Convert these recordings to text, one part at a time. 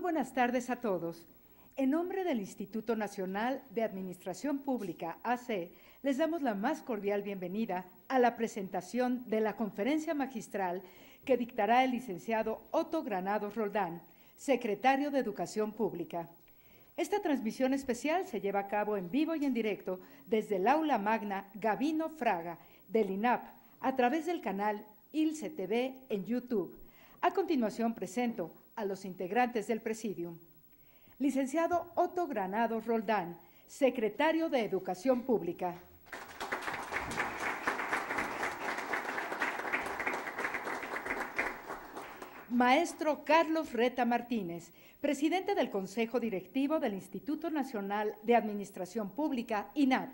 buenas tardes a todos. En nombre del Instituto Nacional de Administración Pública, AC, les damos la más cordial bienvenida a la presentación de la conferencia magistral que dictará el licenciado Otto Granados Roldán, secretario de Educación Pública. Esta transmisión especial se lleva a cabo en vivo y en directo desde el Aula Magna Gabino Fraga del INAP a través del canal ILCE TV en YouTube. A continuación presento a los integrantes del Presidium. Licenciado Otto Granados Roldán, secretario de Educación Pública. Maestro Carlos Reta Martínez, presidente del Consejo Directivo del Instituto Nacional de Administración Pública, INAP.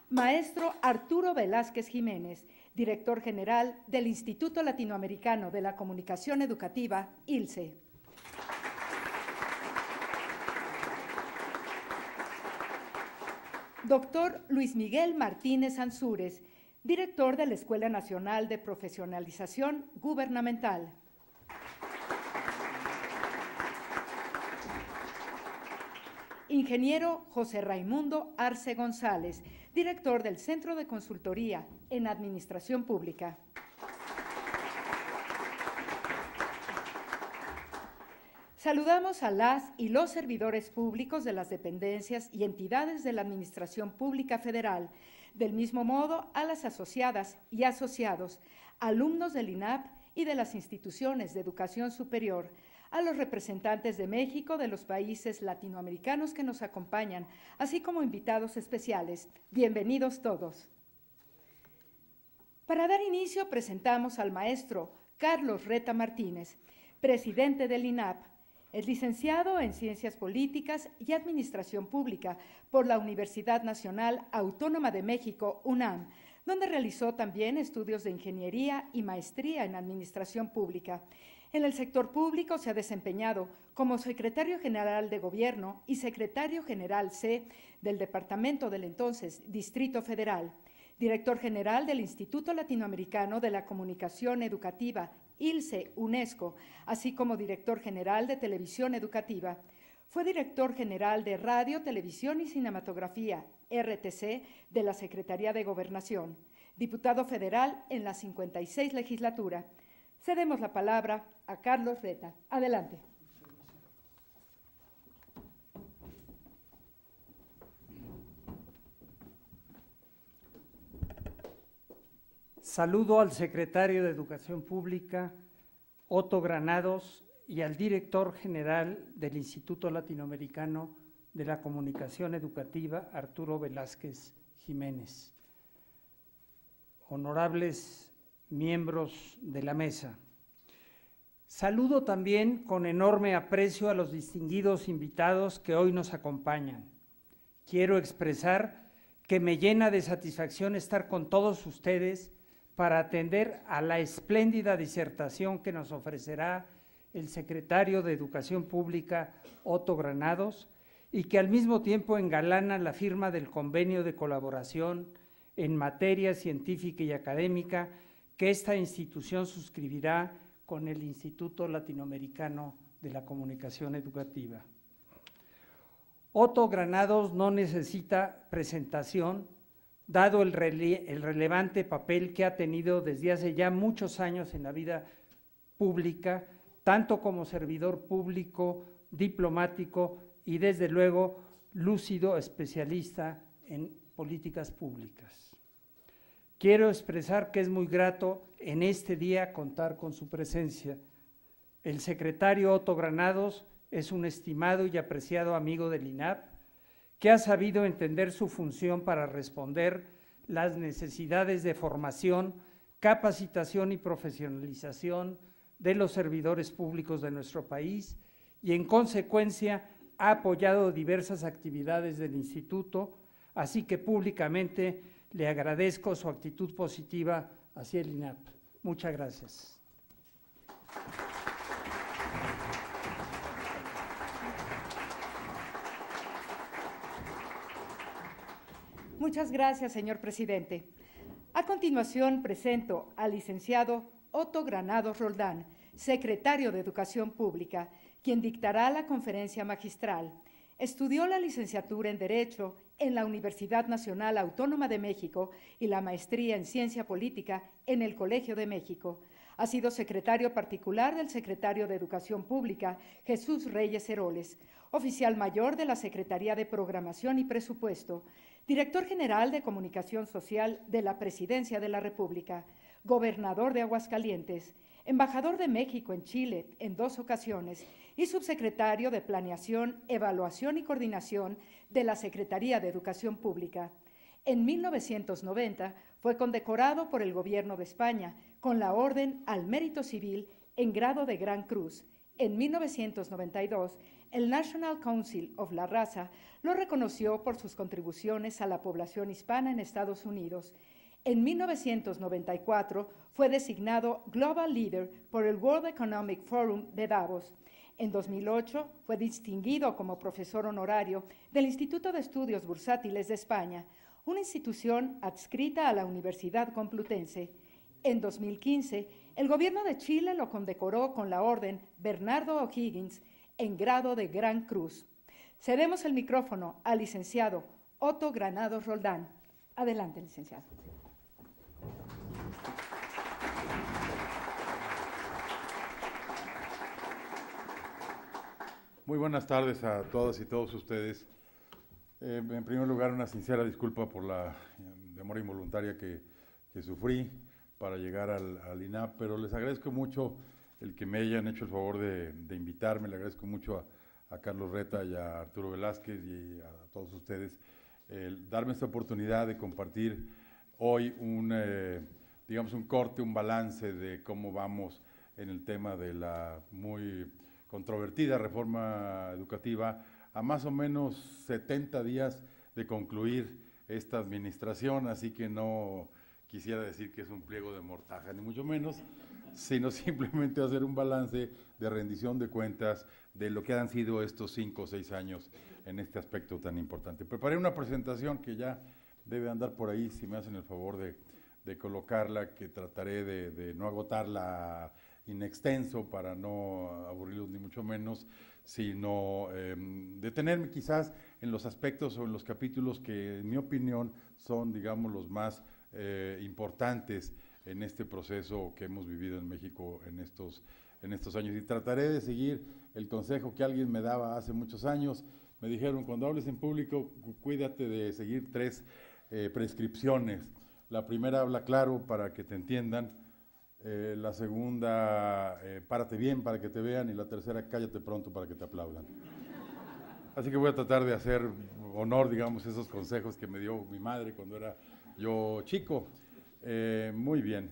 Maestro Arturo Velázquez Jiménez, director general del Instituto Latinoamericano de la Comunicación Educativa, ILCE. Doctor Luis Miguel Martínez Ansúrez, director de la Escuela Nacional de Profesionalización Gubernamental. Ingeniero José Raimundo Arce González, director del Centro de Consultoría en Administración Pública. Saludamos a las y los servidores públicos de las dependencias y entidades de la Administración Pública Federal, del mismo modo a las asociadas y asociados, alumnos del INAP y de las instituciones de educación superior, a los representantes de México de los países latinoamericanos que nos acompañan, así como invitados especiales. Bienvenidos todos. Para dar inicio, presentamos al maestro Carlos Reta Martínez, presidente del INAP. Es licenciado en Ciencias Políticas y Administración Pública por la Universidad Nacional Autónoma de México, UNAM, donde realizó también estudios de ingeniería y maestría en Administración Pública. En el sector público se ha desempeñado como secretario general de Gobierno y secretario general C del Departamento del entonces Distrito Federal, director general del Instituto Latinoamericano de la Comunicación Educativa, ILCE, UNESCO, así como director general de Televisión Educativa. Fue director general de Radio, Televisión y Cinematografía, RTC, de la Secretaría de Gobernación, diputado federal en la 56 legislatura. Cedemos la palabra a Carlos Reta. Adelante. Saludo al secretario de Educación Pública, Otto Granados, y al director general del Instituto Latinoamericano de la Comunicación Educativa, Arturo Velázquez Jiménez. Honorables miembros de la mesa. Saludo también con enorme aprecio a los distinguidos invitados que hoy nos acompañan. Quiero expresar que me llena de satisfacción estar con todos ustedes para atender a la espléndida disertación que nos ofrecerá el secretario de Educación Pública, Otto Granados, y que al mismo tiempo engalana la firma del convenio de colaboración en materia científica y académica que esta institución suscribirá con el Instituto Latinoamericano de la Comunicación Educativa. Otto Granados no necesita presentación, dado el relevante papel que ha tenido desde hace ya muchos años en la vida pública, tanto como servidor público, diplomático y desde luego lúcido especialista en políticas públicas. Quiero expresar que es muy grato en este día contar con su presencia. El secretario Otto Granados es un estimado y apreciado amigo del INAP que ha sabido entender su función para responder las necesidades de formación, capacitación y profesionalización de los servidores públicos de nuestro país y en consecuencia ha apoyado diversas actividades del instituto, así que públicamente le agradezco su actitud positiva hacia el INAP. Muchas gracias. Muchas gracias, señor presidente. A continuación presento al licenciado Otto Granados Roldán, secretario de Educación Pública, quien dictará la conferencia magistral. Estudió la licenciatura en Derecho en la Universidad Nacional Autónoma de México y la maestría en Ciencia Política en el Colegio de México. Ha sido secretario particular del secretario de Educación Pública, Jesús Reyes Heroles, oficial mayor de la Secretaría de Programación y Presupuesto, director general de Comunicación Social de la Presidencia de la República, gobernador de Aguascalientes, embajador de México en Chile en 2 ocasiones y subsecretario de Planeación, Evaluación y Coordinación de la Secretaría de Educación Pública. En 1990 fue condecorado por el Gobierno de España con la Orden al Mérito Civil en grado de Gran Cruz. En 1992, el National Council of la Raza lo reconoció por sus contribuciones a la población hispana en Estados Unidos. En 1994 fue designado Global Leader por el World Economic Forum de Davos. En 2008 fue distinguido como profesor honorario del Instituto de Estudios Bursátiles de España, una institución adscrita a la Universidad Complutense. En 2015, el gobierno de Chile lo condecoró con la Orden Bernardo O'Higgins en grado de Gran Cruz. Cedemos el micrófono al licenciado Otto Granados Roldán. Adelante, licenciado. Muy buenas tardes a todas y todos ustedes. En primer lugar, una sincera disculpa por la demora involuntaria que sufrí para llegar al INAP, pero les agradezco mucho el que me hayan hecho el favor de invitarme. Le agradezco mucho a Carlos Reta y a Arturo Velázquez y a todos ustedes el darme esta oportunidad de compartir hoy digamos un corte, un balance de cómo vamos en el tema de la muy controvertida reforma educativa a más o menos 70 días de concluir esta administración, así que no quisiera decir que es un pliego de mortaja, ni mucho menos, sino simplemente hacer un balance de rendición de cuentas de lo que han sido estos 5 o 6 años en este aspecto tan importante. Preparé una presentación que ya debe andar por ahí, si me hacen el favor de colocarla, que trataré de no agotarla in extenso para no aburrirlos ni mucho menos, sino detenerme quizás en los aspectos o en los capítulos que en mi opinión son, digamos, los más importantes en este proceso que hemos vivido en México en estos años. Y trataré de seguir el consejo que alguien me daba hace muchos años. Me dijeron, cuando hables en público, cuídate de seguir 3 prescripciones. La primera, habla claro para que te entiendan. La segunda, párate bien para que te vean, y la tercera, cállate pronto para que te aplaudan. Así que voy a tratar de hacer honor, digamos, esos consejos que me dio mi madre cuando era yo chico. Muy bien.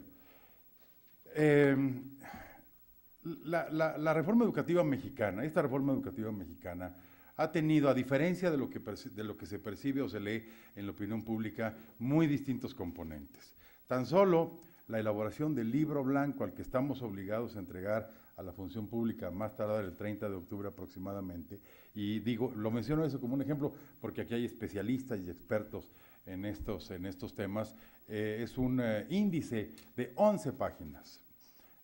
La reforma educativa mexicana, esta reforma educativa mexicana, ha tenido, a diferencia de lo que se percibe o se lee en la opinión pública, muy distintos componentes. Tan solo la elaboración del libro blanco al que estamos obligados a entregar a la función pública más tardar el 30 de octubre aproximadamente, y digo, lo menciono eso como un ejemplo porque aquí hay especialistas y expertos en estos temas, es un índice de 11 páginas.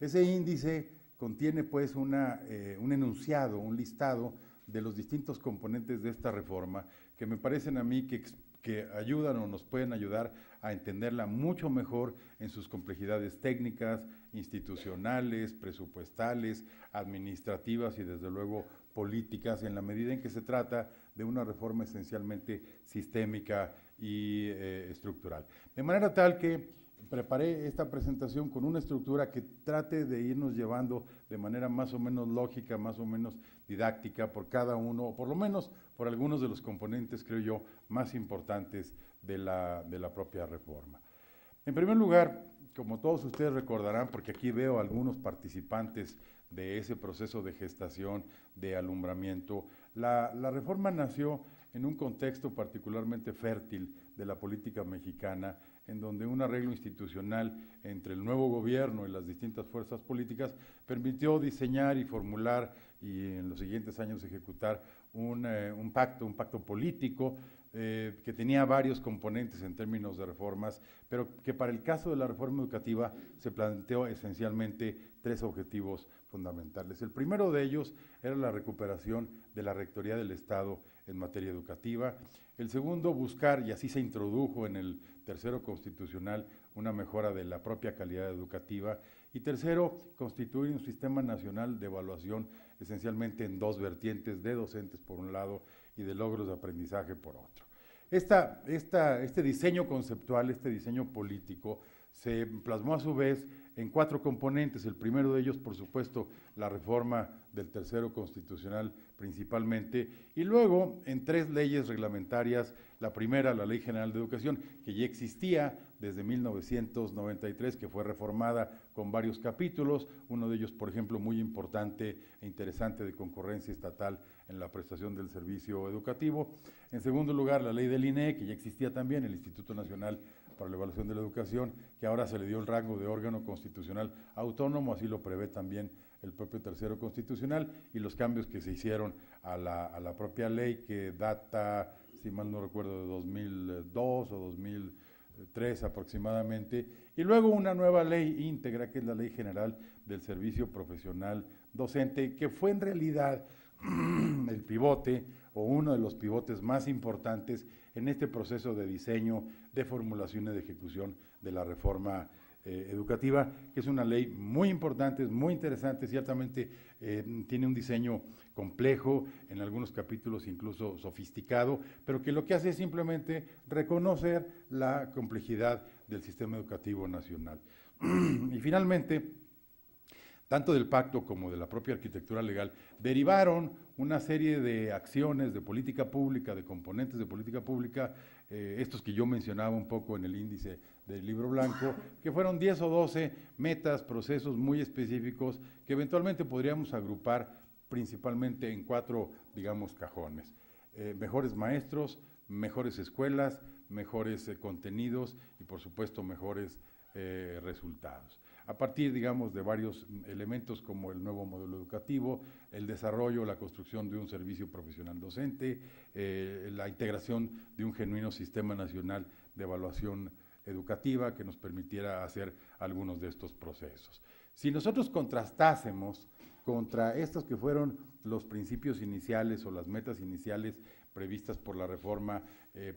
Ese índice contiene pues un enunciado, un listado de los distintos componentes de esta reforma que me parecen a mí que ayudan o nos pueden ayudar a entenderla mucho mejor en sus complejidades técnicas, institucionales, presupuestales, administrativas y desde luego políticas, en la medida en que se trata de una reforma esencialmente sistémica y estructural. De manera tal que preparé esta presentación con una estructura que trate de irnos llevando de manera más o menos lógica, más o menos didáctica por cada uno, o por lo menos por algunos de los componentes, creo yo, más importantes de la propia reforma. En primer lugar, como todos ustedes recordarán, porque aquí veo algunos participantes de ese proceso de gestación, de alumbramiento, la reforma nació en un contexto particularmente fértil de la política mexicana, en donde un arreglo institucional entre el nuevo gobierno y las distintas fuerzas políticas permitió diseñar y formular y en los siguientes años ejecutar un pacto político que tenía varios componentes en términos de reformas, pero que para el caso de la reforma educativa se planteó esencialmente 3 objetivos fundamentales. El primero de ellos era la recuperación de la Rectoría del Estado en materia educativa. El segundo, buscar, y así se introdujo en el tercero constitucional, una mejora de la propia calidad educativa. Y tercero, constituir un sistema nacional de evaluación esencialmente en 2 vertientes, de docentes por un lado y de logros de aprendizaje por otro. Este diseño conceptual, este diseño político, se plasmó a su vez en 4 componentes. El primero de ellos, por supuesto, la reforma del tercero constitucional principalmente, y luego en 3 leyes reglamentarias. La primera, la Ley General de Educación, que ya existía desde 1993, que fue reformada con varios capítulos, uno de ellos, por ejemplo, muy importante e interesante, de concurrencia estatal en la prestación del servicio educativo. En segundo lugar, la ley del INE, que ya existía también, el Instituto Nacional para la Evaluación de la Educación, que ahora se le dio el rango de órgano constitucional autónomo, así lo prevé también el propio tercero constitucional, y los cambios que se hicieron a la propia ley, que data, si mal no recuerdo, de 2002 o 2003 aproximadamente, y luego una nueva ley íntegra, que es la Ley General del Servicio Profesional Docente, que fue en realidad el pivote, o uno de los pivotes más importantes en este proceso de diseño, de formulación y de ejecución de la reforma educativa, que es una ley muy importante, es muy interesante, ciertamente tiene un diseño complejo, en algunos capítulos incluso sofisticado, pero que lo que hace es simplemente reconocer la complejidad del sistema educativo nacional. Y finalmente, tanto del pacto como de la propia arquitectura legal, derivaron una serie de acciones de política pública, de componentes de política pública, estos que yo mencionaba un poco en el índice del Libro Blanco, que fueron 10 o 12 metas, procesos muy específicos, que eventualmente podríamos agrupar principalmente en 4, digamos, cajones. Mejores maestros, mejores escuelas, mejores contenidos y, por supuesto, mejores resultados. A partir, digamos, de varios elementos como el nuevo modelo educativo, el desarrollo, la construcción de un servicio profesional docente, la integración de un genuino sistema nacional de evaluación educativa que nos permitiera hacer algunos de estos procesos. Si nosotros contrastásemos contra estos que fueron los principios iniciales o las metas iniciales previstas por la reforma,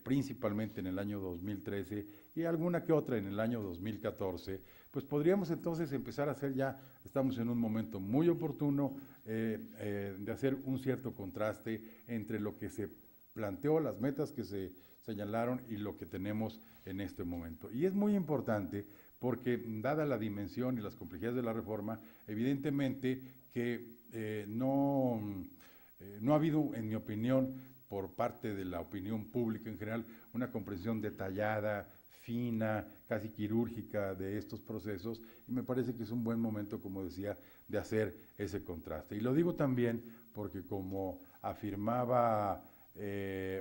principalmente en el año 2013 y alguna que otra en el año 2014, pues podríamos entonces empezar a hacer ya, estamos en un momento muy oportuno de hacer un cierto contraste entre lo que se planteó, las metas que se señalaron y lo que tenemos en este momento. Y es muy importante porque, dada la dimensión y las complejidades de la reforma, evidentemente que no ha habido, en mi opinión, por parte de la opinión pública en general, una comprensión detallada, fina, casi quirúrgica de estos procesos, y me parece que es un buen momento, como decía, de hacer ese contraste. Y lo digo también porque, como afirmaba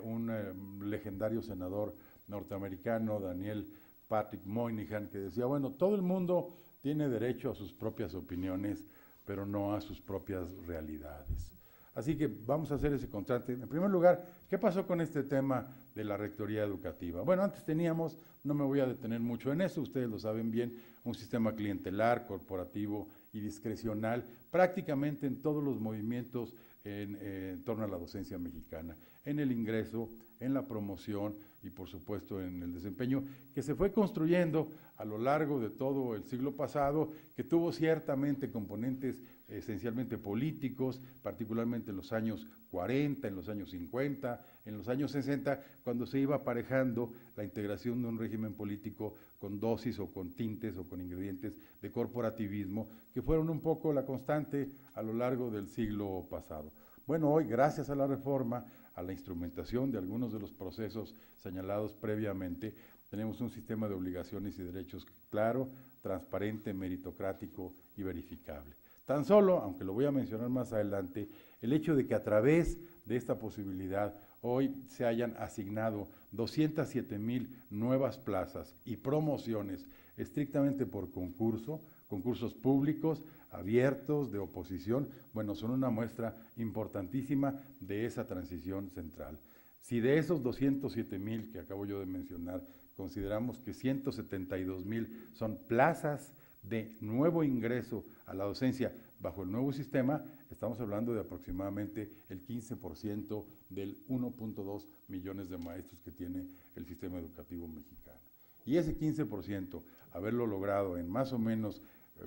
un legendario senador norteamericano, Daniel Patrick Moynihan, que decía, bueno, todo el mundo tiene derecho a sus propias opiniones, pero no a sus propias realidades. Así que vamos a hacer ese contraste. En primer lugar, ¿qué pasó con este tema de la rectoría educativa? Bueno, antes teníamos, no me voy a detener mucho en eso, ustedes lo saben bien, un sistema clientelar, corporativo y discrecional, prácticamente en todos los movimientos en torno a la docencia mexicana, en el ingreso, en la promoción y, por supuesto, en el desempeño, que se fue construyendo a lo largo de todo el siglo pasado, que tuvo ciertamente componentes esencialmente políticos, particularmente en los años 40, en los años 50, en los años 60, cuando se iba aparejando la integración de un régimen político con dosis o con tintes o con ingredientes de corporativismo, que fueron un poco la constante a lo largo del siglo pasado. Bueno, hoy, gracias a la reforma, a la instrumentación de algunos de los procesos señalados previamente, tenemos un sistema de obligaciones y derechos claro, transparente, meritocrático y verificable. Tan solo, aunque lo voy a mencionar más adelante, el hecho de que a través de esta posibilidad hoy se hayan asignado 207,000 nuevas plazas y promociones estrictamente por concurso, concursos públicos, abiertos, de oposición, bueno, son una muestra importantísima de esa transición central. Si de esos 207,000 que acabo yo de mencionar, consideramos que 172,000 son plazas de nuevo ingreso a la docencia bajo el nuevo sistema, estamos hablando de aproximadamente el 15% del 1.2 millones de maestros que tiene el sistema educativo mexicano. Y ese 15%, haberlo logrado en más o menos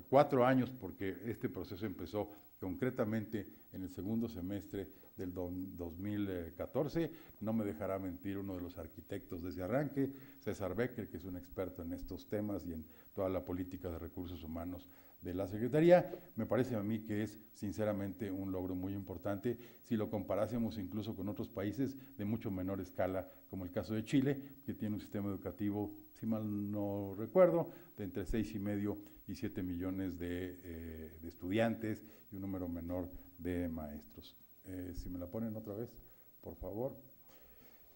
4 años, porque este proceso empezó concretamente en el segundo semestre del 2014, no me dejará mentir uno de los arquitectos de ese arranque, César Becker, que es un experto en estos temas y en toda la política de recursos humanos de la Secretaría. Me parece a mí que es sinceramente un logro muy importante si lo comparásemos incluso con otros países de mucho menor escala, como el caso de Chile, que tiene un sistema educativo, si mal no recuerdo, de entre 6,5 y 7 millones de estudiantes y un número menor de maestros. Si me la ponen otra vez, por favor.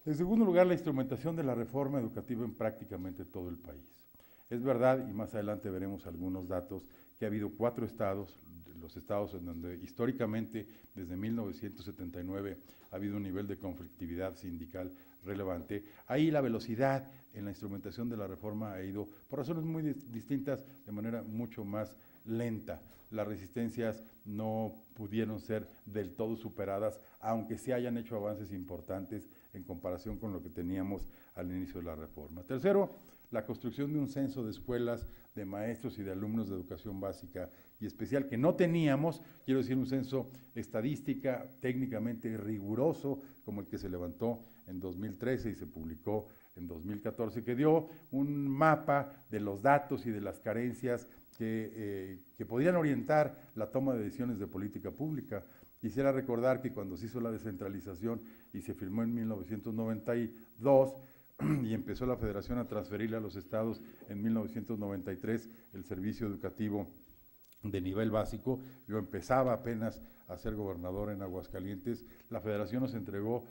En segundo lugar, la instrumentación de la reforma educativa en prácticamente todo el país. Es verdad, y más adelante veremos algunos datos, que ha habido 4 estados, los estados en donde históricamente, desde 1979, ha habido un nivel de conflictividad sindical relevante. Ahí la velocidad en la instrumentación de la reforma ha ido, por razones muy distintas, de manera mucho más lenta. Las resistencias no pudieron ser del todo superadas, aunque sí hayan hecho avances importantes en comparación con lo que teníamos al inicio de la reforma. Tercero, la construcción de un censo de escuelas, de maestros y de alumnos de educación básica y especial que no teníamos, quiero decir un censo estadística técnicamente riguroso como el que se levantó en 2013 y se publicó en 2014, que dio un mapa de los datos y de las carencias que podían orientar la toma de decisiones de política pública. Quisiera recordar que cuando se hizo la descentralización y se firmó en 1992, y empezó la Federación a transferirle a los estados en 1993 el servicio educativo de nivel básico. Yo empezaba apenas a ser gobernador en Aguascalientes. La Federación nos entregó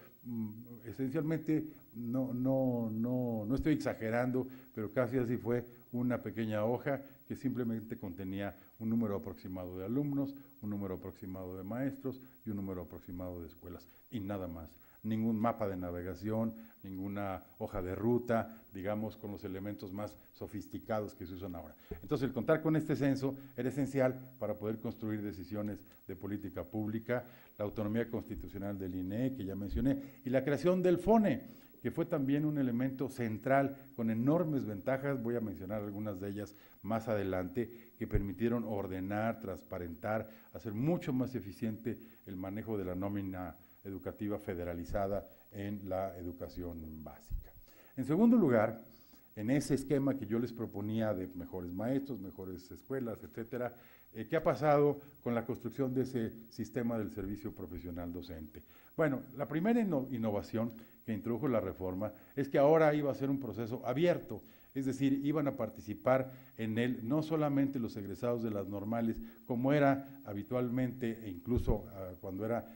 esencialmente, no estoy exagerando, pero casi así fue, una pequeña hoja que simplemente contenía un número aproximado de alumnos, un número aproximado de maestros y un número aproximado de escuelas, y nada más. Ningún mapa de navegación, ninguna hoja de ruta, digamos, con los elementos más sofisticados que se usan ahora. Entonces, el contar con este censo era esencial para poder construir decisiones de política pública, la autonomía constitucional del INE, que ya mencioné, y la creación del FONE, que fue también un elemento central con enormes ventajas, voy a mencionar algunas de ellas más adelante, que permitieron ordenar, transparentar, hacer mucho más eficiente el manejo de la nómina educativa federalizada en la educación básica. En segundo lugar, en ese esquema que yo les proponía de mejores maestros, mejores escuelas, etcétera, ¿qué ha pasado con la construcción de ese sistema del servicio profesional docente? Bueno, la primera innovación que introdujo la reforma es que ahora iba a ser un proceso abierto, es decir, iban a participar en él no solamente los egresados de las normales, como era habitualmente, e incluso cuando era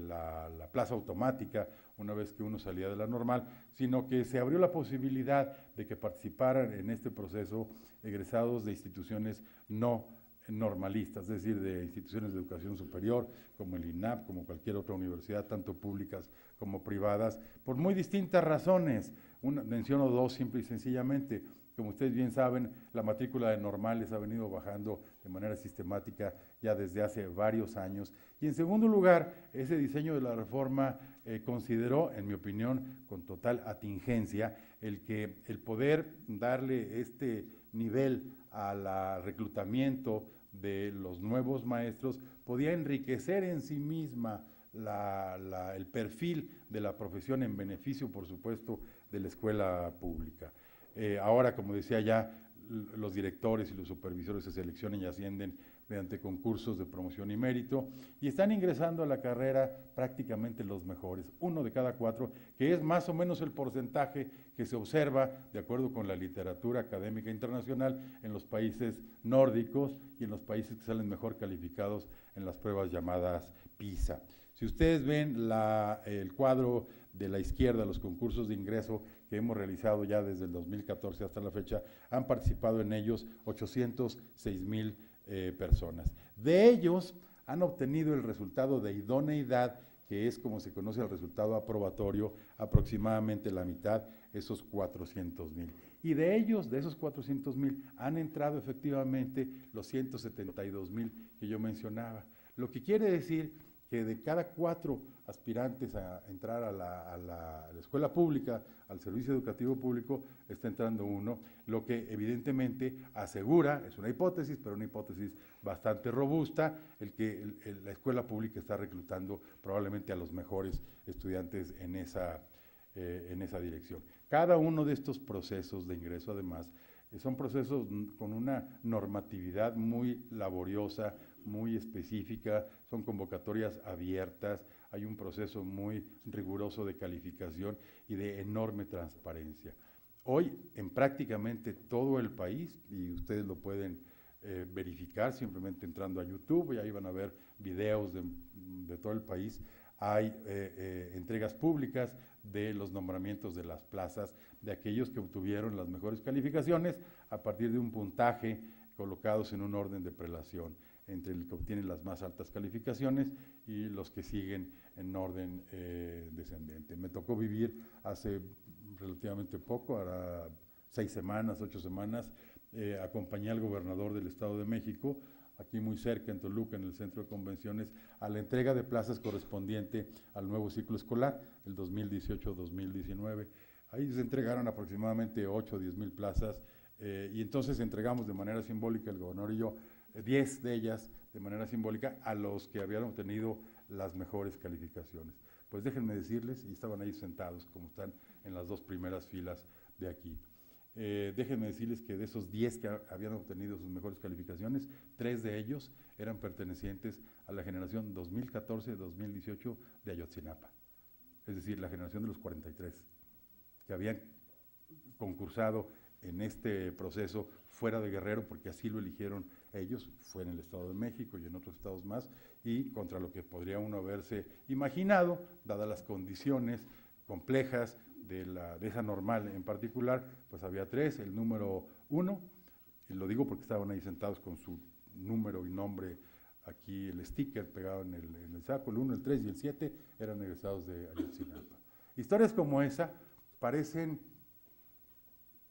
la plaza automática, una vez que uno salía de la normal, sino que se abrió la posibilidad de que participaran en este proceso egresados de instituciones no normalistas, es decir, de instituciones de educación superior, como el INAP, como cualquier otra universidad, tanto públicas como privadas, por muy distintas razones. Menciono 2 simple y sencillamente. Como ustedes bien saben, la matrícula de normales ha venido bajando de manera sistemática ya desde hace varios años. Y en segundo lugar, ese diseño de la reforma consideró, en mi opinión, con total atingencia, el poder darle este nivel al reclutamiento de los nuevos maestros podía enriquecer en sí misma el perfil de la profesión en beneficio, por supuesto, de la escuela pública. Ahora, como decía ya, los directores y los supervisores se seleccionan y ascienden mediante concursos de promoción y mérito, y están ingresando a la carrera prácticamente los mejores, 1 de cada 4, que es más o menos el porcentaje que se observa, de acuerdo con la literatura académica internacional, en los países nórdicos y en los países que salen mejor calificados en las pruebas llamadas PISA. Si ustedes ven el cuadro de la izquierda, los concursos de ingreso que hemos realizado ya desde el 2014 hasta la fecha, han participado en ellos 806,000 personas. De ellos han obtenido el resultado de idoneidad que es como se conoce el resultado aprobatorio, aproximadamente la mitad, esos 400,000. Y de ellos, de esos 400,000, han entrado efectivamente los 172,000 que yo mencionaba. Lo que quiere decir que de cada 4 aspirantes a entrar a la escuela pública, al servicio educativo público, está entrando uno, lo que evidentemente asegura, es una hipótesis, pero una hipótesis bastante robusta, el que la escuela pública está reclutando probablemente a los mejores estudiantes en esa dirección. Cada uno de estos procesos de ingreso, además, son procesos con una normatividad muy laboriosa, muy específica, son convocatorias abiertas, hay un proceso muy riguroso de calificación y de enorme transparencia. Hoy, en prácticamente todo el país, y ustedes lo pueden verificar simplemente entrando a YouTube, y ahí van a ver videos de todo el país, hay entregas públicas de los nombramientos de las plazas de aquellos que obtuvieron las mejores calificaciones a partir de un puntaje colocados en un orden de prelación entre el que obtiene las más altas calificaciones y los que siguen en orden descendente. Me tocó vivir hace relativamente poco, ahora 6 semanas, 8 semanas, acompañé al gobernador del Estado de México, aquí muy cerca en Toluca, en el centro de convenciones, a la entrega de plazas correspondiente al nuevo ciclo escolar, el 2018-2019. Ahí se entregaron aproximadamente 8 o 10 mil plazas, y entonces entregamos de manera simbólica, el gobernador y yo, 10 de ellas de manera simbólica a los que habían obtenido las mejores calificaciones. Pues déjenme decirles, y estaban ahí sentados, como están en las 2 primeras filas de aquí, déjenme decirles que de esos 10 que habían obtenido sus mejores calificaciones, 3 de ellos eran pertenecientes a la generación 2014-2018 de Ayotzinapa, es decir, la generación de los 43, que habían concursado en este proceso fuera de Guerrero, porque así lo eligieron ellos, fue en el Estado de México y en otros estados más, y contra lo que podría uno haberse imaginado, dadas las condiciones complejas de esa normal en particular, pues había 3, el número 1, y lo digo porque estaban ahí sentados con su número y nombre, aquí el sticker pegado en el saco, el 1, el 3 y el 7 eran egresados de Ayotzinapa. Historias como esa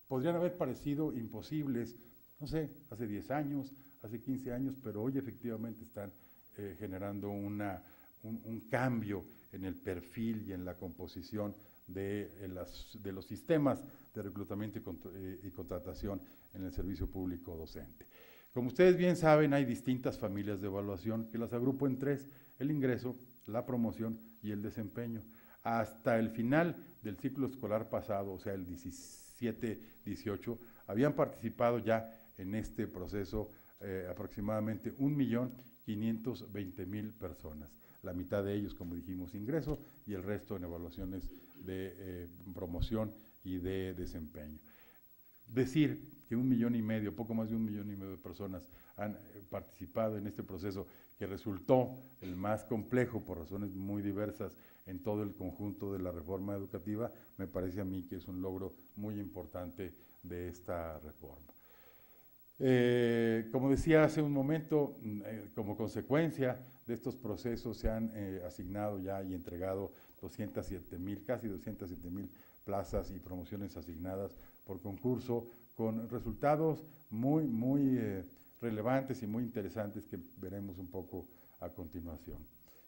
podrían haber parecido imposibles, no sé, hace 10 años, hace 15 años, pero hoy efectivamente están generando un cambio en el perfil y en la composición de los sistemas de reclutamiento y contratación en el servicio público docente. Como ustedes bien saben, hay distintas familias de evaluación que las agrupo en 3, el ingreso, la promoción y el desempeño. Hasta el final del ciclo escolar pasado, o sea, el 17-18, habían participado ya en este proceso aproximadamente 1.520.000 personas. La mitad de ellos, como dijimos, ingreso, y el resto en evaluaciones de promoción y de desempeño. Decir que 1,5 millones, poco más de 1,5 millones de personas han participado en este proceso, que resultó el más complejo por razones muy diversas en todo el conjunto de la reforma educativa, me parece a mí que es un logro muy importante de esta reforma. Como decía hace un momento, como consecuencia de estos procesos se han asignado ya y entregado 207,000, casi 207,000 plazas y promociones asignadas por concurso, con resultados muy relevantes y muy interesantes que veremos un poco a continuación.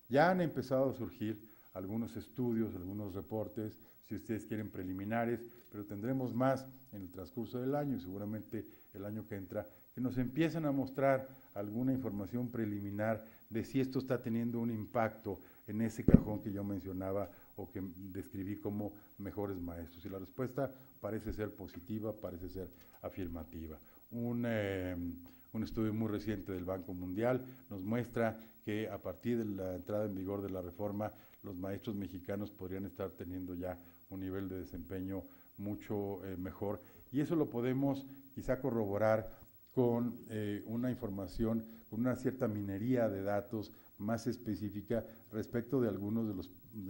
Ya han empezado a surgir algunos estudios, algunos reportes, si ustedes quieren preliminares, pero tendremos más en el transcurso del año y seguramente el año que entra, que nos empiezan a mostrar alguna información preliminar de si esto está teniendo un impacto en ese cajón que yo mencionaba o que describí como mejores maestros. Y la respuesta parece ser positiva, parece ser afirmativa. Un estudio muy reciente del Banco Mundial nos muestra que a partir de la entrada en vigor de la reforma, los maestros mexicanos podrían estar teniendo ya un nivel de desempeño mucho mejor. Y eso lo podemos quizá corroborar con una información, con una cierta minería de datos más específica respecto de algunos de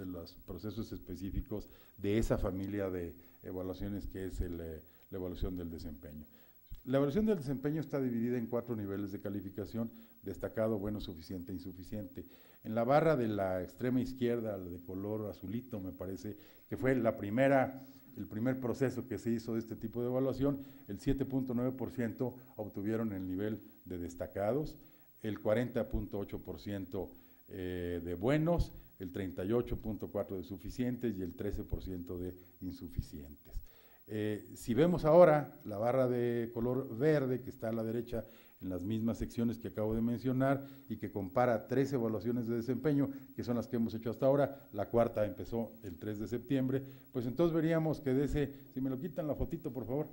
los procesos específicos de esa familia de evaluaciones que es la evaluación del desempeño. La evaluación del desempeño está dividida en 4 niveles de calificación: destacado, bueno, suficiente e insuficiente. En la barra de la extrema izquierda, de color azulito, me parece, que fue el primer proceso que se hizo de este tipo de evaluación, el 7.9% obtuvieron el nivel de destacados, el 40.8% de buenos, el 38.4% de suficientes y el 13% de insuficientes. Si vemos ahora la barra de color verde que está a la derecha en las mismas secciones que acabo de mencionar y que compara 3 evaluaciones de desempeño, que son las que hemos hecho hasta ahora, la cuarta empezó el 3 de septiembre, pues entonces veríamos que de ese, si me lo quitan la fotito por favor,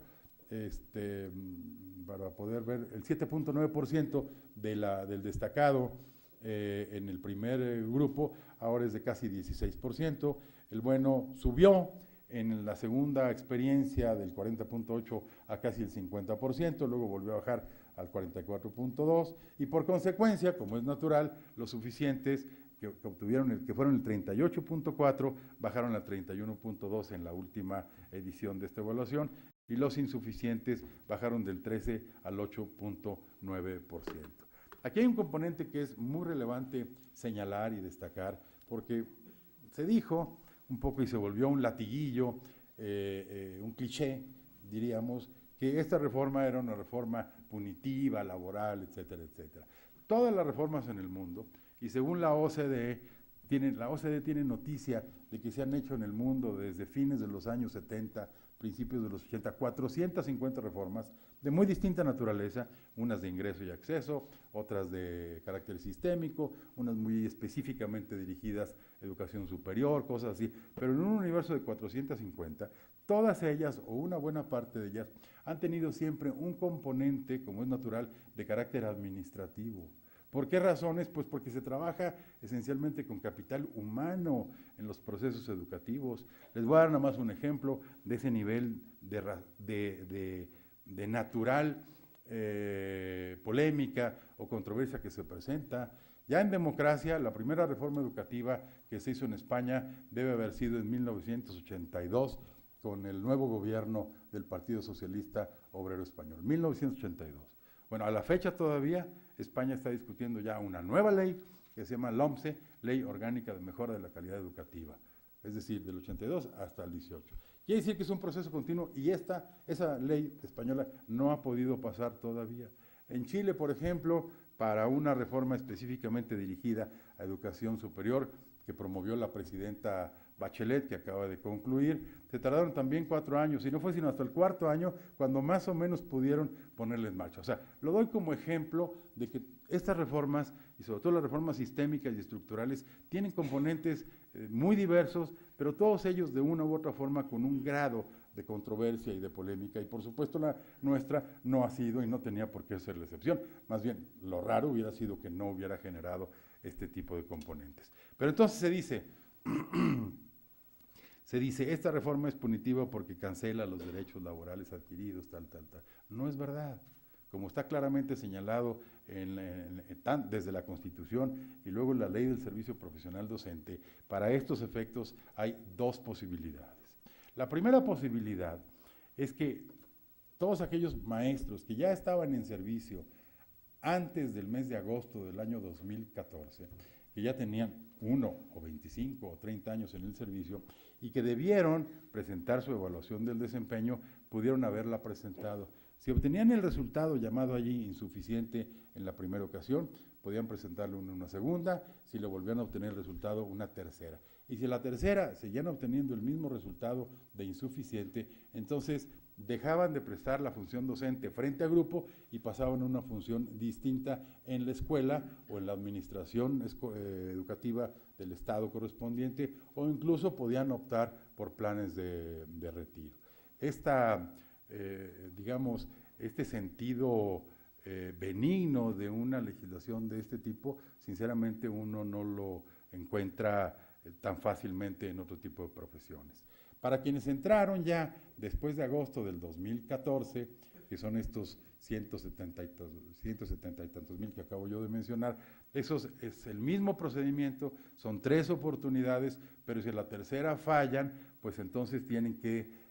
para poder ver, el 7.9% del destacado en el primer grupo, ahora es de casi 16%, el bueno subió en la segunda experiencia del 40.8% a casi el 50%, luego volvió a bajar al 44.2%, y por consecuencia, como es natural, los suficientes que obtuvieron, que fueron el 38.4%, bajaron al 31.2% en la última edición de esta evaluación, y los insuficientes bajaron del 13 al 8.9%. Aquí hay un componente que es muy relevante señalar y destacar, porque se dijo un poco y se volvió un latiguillo, un cliché, diríamos, que esta reforma era una reforma punitiva, laboral, etcétera, etcétera. Todas las reformas en el mundo, y según la OCDE tiene noticia de que se han hecho en el mundo desde fines de los años 70, principios de los 80, 450 reformas de muy distinta naturaleza, unas de ingreso y acceso, otras de carácter sistémico, unas muy específicamente dirigidas a educación superior, cosas así, pero en un universo de 450, todas ellas, o una buena parte de ellas, han tenido siempre un componente, como es natural, de carácter administrativo. ¿Por qué razones? Pues porque se trabaja esencialmente con capital humano en los procesos educativos. Les voy a dar nada más un ejemplo de ese nivel de natural polémica o controversia que se presenta. Ya en democracia, la primera reforma educativa que se hizo en España debe haber sido en 1982, con el nuevo gobierno del Partido Socialista Obrero Español, 1982. Bueno, a la fecha todavía España está discutiendo ya una nueva ley que se llama LOMCE, Ley Orgánica de Mejora de la Calidad Educativa, es decir, del 82 hasta el 18. Quiere decir que es un proceso continuo y esa ley española no ha podido pasar todavía. En Chile, por ejemplo, para una reforma específicamente dirigida a educación superior que promovió la presidenta Bachelet, que acaba de concluir, se tardaron también 4 años, y no fue sino hasta el 4º año cuando más o menos pudieron ponerle en marcha. O sea, lo doy como ejemplo de que estas reformas, y sobre todo las reformas sistémicas y estructurales, tienen componentes muy diversos, pero todos ellos de una u otra forma con un grado de controversia y de polémica, y por supuesto la nuestra no ha sido y no tenía por qué ser la excepción. Más bien, lo raro hubiera sido que no hubiera generado este tipo de componentes. Pero entonces se dice, esta reforma es punitiva porque cancela los derechos laborales adquiridos, tal. No es verdad. Como está claramente señalado desde la Constitución y luego en la Ley del Servicio Profesional Docente, para estos efectos hay 2 posibilidades. La primera posibilidad es que todos aquellos maestros que ya estaban en servicio antes del mes de agosto del año 2014, que ya tenían 1 o 25 o 30 años en el servicio y que debieron presentar su evaluación del desempeño, pudieron haberla presentado. Si obtenían el resultado llamado allí insuficiente en la primera ocasión, podían presentarlo en una segunda, si lo volvían a obtener el resultado, una tercera. Y si la tercera seguían obteniendo el mismo resultado de insuficiente, entonces dejaban de prestar la función docente frente a grupo y pasaban a una función distinta en la escuela o en la administración educativa del estado correspondiente, o incluso podían optar por planes de retiro. Digamos, este sentido benigno de una legislación de este tipo, sinceramente uno no lo encuentra tan fácilmente en otro tipo de profesiones. Para quienes entraron ya después de agosto del 2014, que son estos 170 y tantos mil que acabo yo de mencionar, eso es el mismo procedimiento, son 3 oportunidades, pero si a la tercera fallan, pues entonces tienen que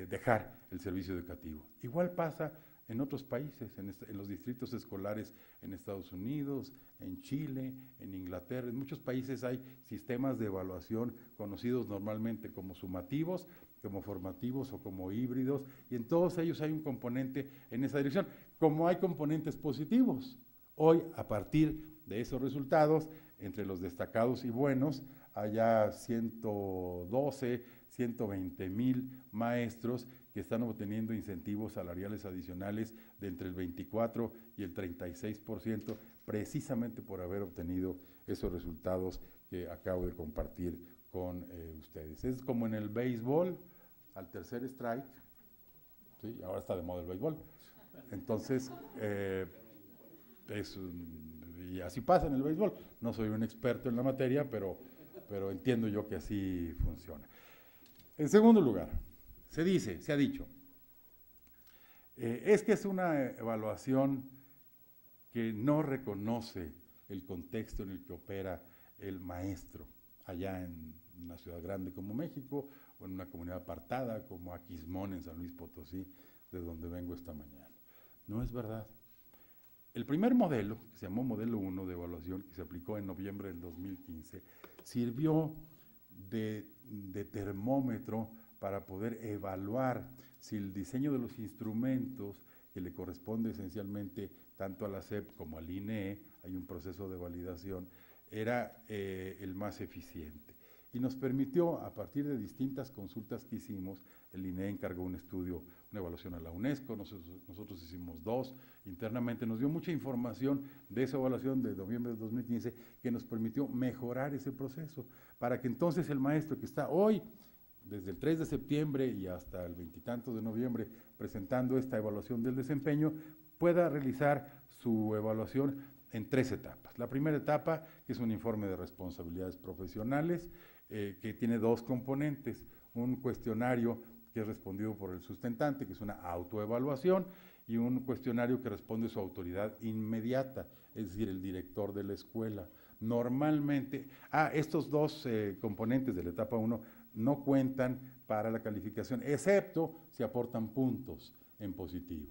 dejar el servicio educativo. Igual pasa en otros países, en los distritos escolares en Estados Unidos, en Chile, en Inglaterra. En muchos países hay sistemas de evaluación conocidos normalmente como sumativos, como formativos o como híbridos, y en todos ellos hay un componente en esa dirección, como hay componentes positivos. Hoy, a partir de esos resultados, entre los destacados y buenos, hay ya 112, 120,000 maestros que están obteniendo incentivos salariales adicionales de entre el 24 y el 36%, precisamente por haber obtenido esos resultados que acabo de compartir con ustedes. Es como en el béisbol, al tercer strike, ¿sí? Ahora está de moda el béisbol, entonces, y así pasa en el béisbol. No soy un experto en la materia, pero entiendo yo que así funciona. En segundo lugar, se ha dicho, es que es una evaluación que no reconoce el contexto en el que opera el maestro, allá en una ciudad grande como México, o en una comunidad apartada como Aquismón, en San Luis Potosí, de donde vengo esta mañana. No es verdad. El primer modelo, que se llamó Modelo 1 de evaluación, que se aplicó en noviembre del 2015, sirvió de termómetro para poder evaluar si el diseño de los instrumentos, que le corresponde esencialmente tanto a la SEP como al INEE, hay un proceso de validación, era el más eficiente. Y nos permitió, a partir de distintas consultas que hicimos, el INEE encargó un estudio, una evaluación a la UNESCO, nosotros hicimos 2 internamente, nos dio mucha información de esa evaluación de noviembre de 2015 que nos permitió mejorar ese proceso, para que entonces el maestro que está hoy, desde el 3 de septiembre y hasta el 20 y tantos de noviembre, presentando esta evaluación del desempeño, pueda realizar su evaluación en 3 etapas. La primera etapa, que es un informe de responsabilidades profesionales, que tiene 2 componentes, un cuestionario que es respondido por el sustentante, que es una autoevaluación, y un cuestionario que responde su autoridad inmediata, es decir, el director de la escuela. Normalmente, estos 2 componentes de la etapa 1 no cuentan para la calificación, excepto si aportan puntos en positivo.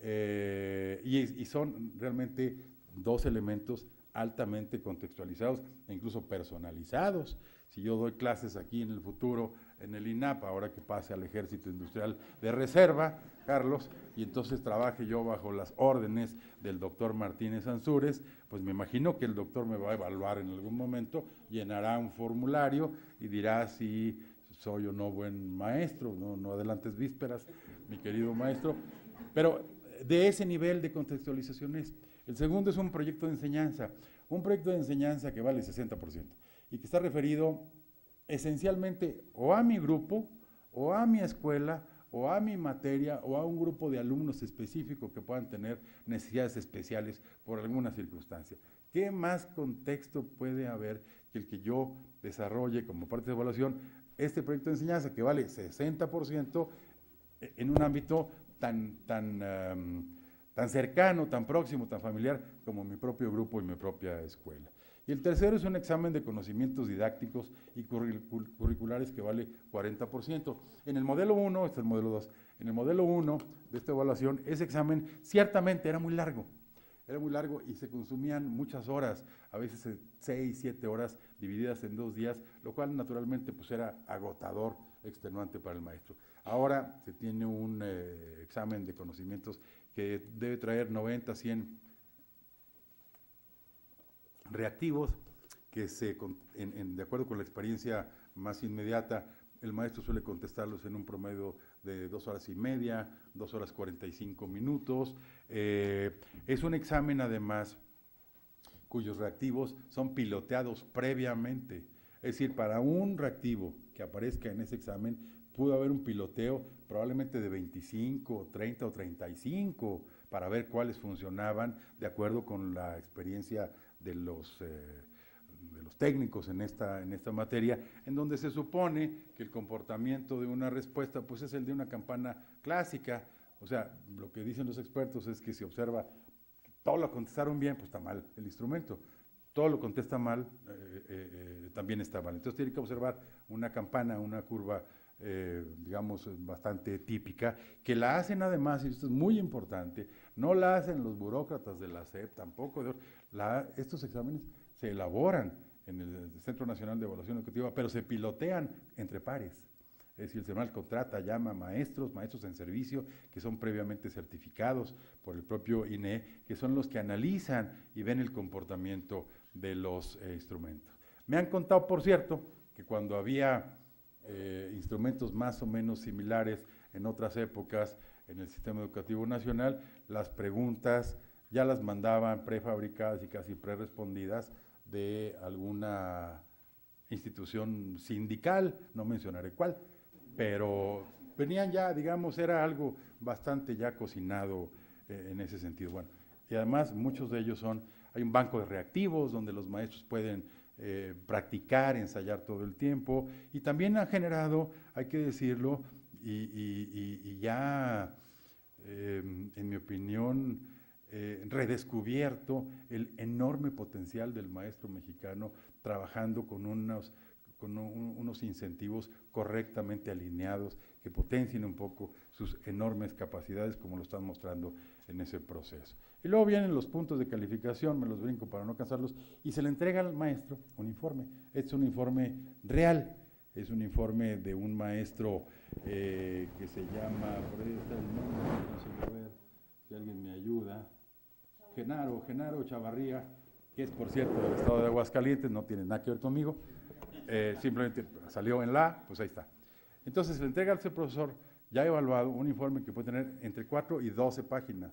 Y son realmente 2 elementos altamente contextualizados e incluso personalizados. Si yo doy clases aquí en el futuro, en el INAP, ahora que pase al Ejército Industrial de Reserva, Carlos, y entonces trabaje yo bajo las órdenes del doctor Martínez Ansúrez, pues me imagino que el doctor me va a evaluar en algún momento, llenará un formulario y dirá si soy o no buen maestro, no adelantes vísperas, mi querido maestro, pero de ese nivel de contextualización es. El segundo es un proyecto de enseñanza que vale 60% y que está referido esencialmente o a mi grupo, o a mi escuela, o a mi materia, o a un grupo de alumnos específicos que puedan tener necesidades especiales por alguna circunstancia. ¿Qué más contexto puede haber que el que yo desarrolle como parte de evaluación este proyecto de enseñanza que vale 60% en un ámbito tan cercano, tan próximo, tan familiar como mi propio grupo y mi propia escuela? Y el tercero es un examen de conocimientos didácticos y curriculares que vale 40%. En el modelo 1, este es el modelo 2, en el modelo 1 de esta evaluación, ese examen ciertamente era muy largo y se consumían muchas horas, a veces 6, 7 horas divididas en 2 días, lo cual naturalmente pues era agotador, extenuante para el maestro. Ahora se tiene un examen de conocimientos que debe traer 90, 100 reactivos que de acuerdo con la experiencia más inmediata, el maestro suele contestarlos en un promedio de 2 horas y media, 2 horas 45 minutos. Es un examen además cuyos reactivos son piloteados previamente. Es decir, para un reactivo que aparezca en ese examen, pudo haber un piloteo probablemente de 25, 30 o 35 para ver cuáles funcionaban de acuerdo con la experiencia de los técnicos en esta materia, en donde se supone que el comportamiento de una respuesta pues es el de una campana clásica. O sea, lo que dicen los expertos es que si observa que todo lo contestaron bien, pues está mal el instrumento. Todo lo contesta mal, también está mal. Entonces tiene que observar una campana, una curva digamos, bastante típica, que la hacen además, y esto es muy importante, no la hacen los burócratas de la SEP, tampoco, estos exámenes se elaboran en el Centro Nacional de Evaluación Educativa, pero se pilotean entre pares. Es decir, el CENAL contrata, llama maestros en servicio, que son previamente certificados por el propio INE, que son los que analizan y ven el comportamiento de los instrumentos. Me han contado, por cierto, que cuando había instrumentos más o menos similares en otras épocas en el sistema educativo nacional, las preguntas ya las mandaban prefabricadas y casi prerespondidas de alguna institución sindical, no mencionaré cuál, pero venían ya, digamos, era algo bastante ya cocinado en ese sentido. Bueno, y además muchos de ellos hay un banco de reactivos donde los maestros pueden practicar, ensayar todo el tiempo, y también ha generado, hay que decirlo, y ya, en mi opinión, redescubierto el enorme potencial del maestro mexicano trabajando con unos incentivos correctamente alineados que potencien un poco sus enormes capacidades, como lo están mostrando en ese proceso. Y luego vienen los puntos de calificación, me los brinco para no cansarlos, y se le entrega al maestro un informe. Este es un informe real, es un informe de un maestro que se llama, por ahí está el nombre, no sé, a ver si alguien me ayuda, Genaro Chavarría, que es, por cierto, del estado de Aguascalientes, no tiene nada que ver conmigo, simplemente salió en pues ahí está. Entonces le entrega a ese profesor ya evaluado un informe que puede tener entre 4 y 12 páginas,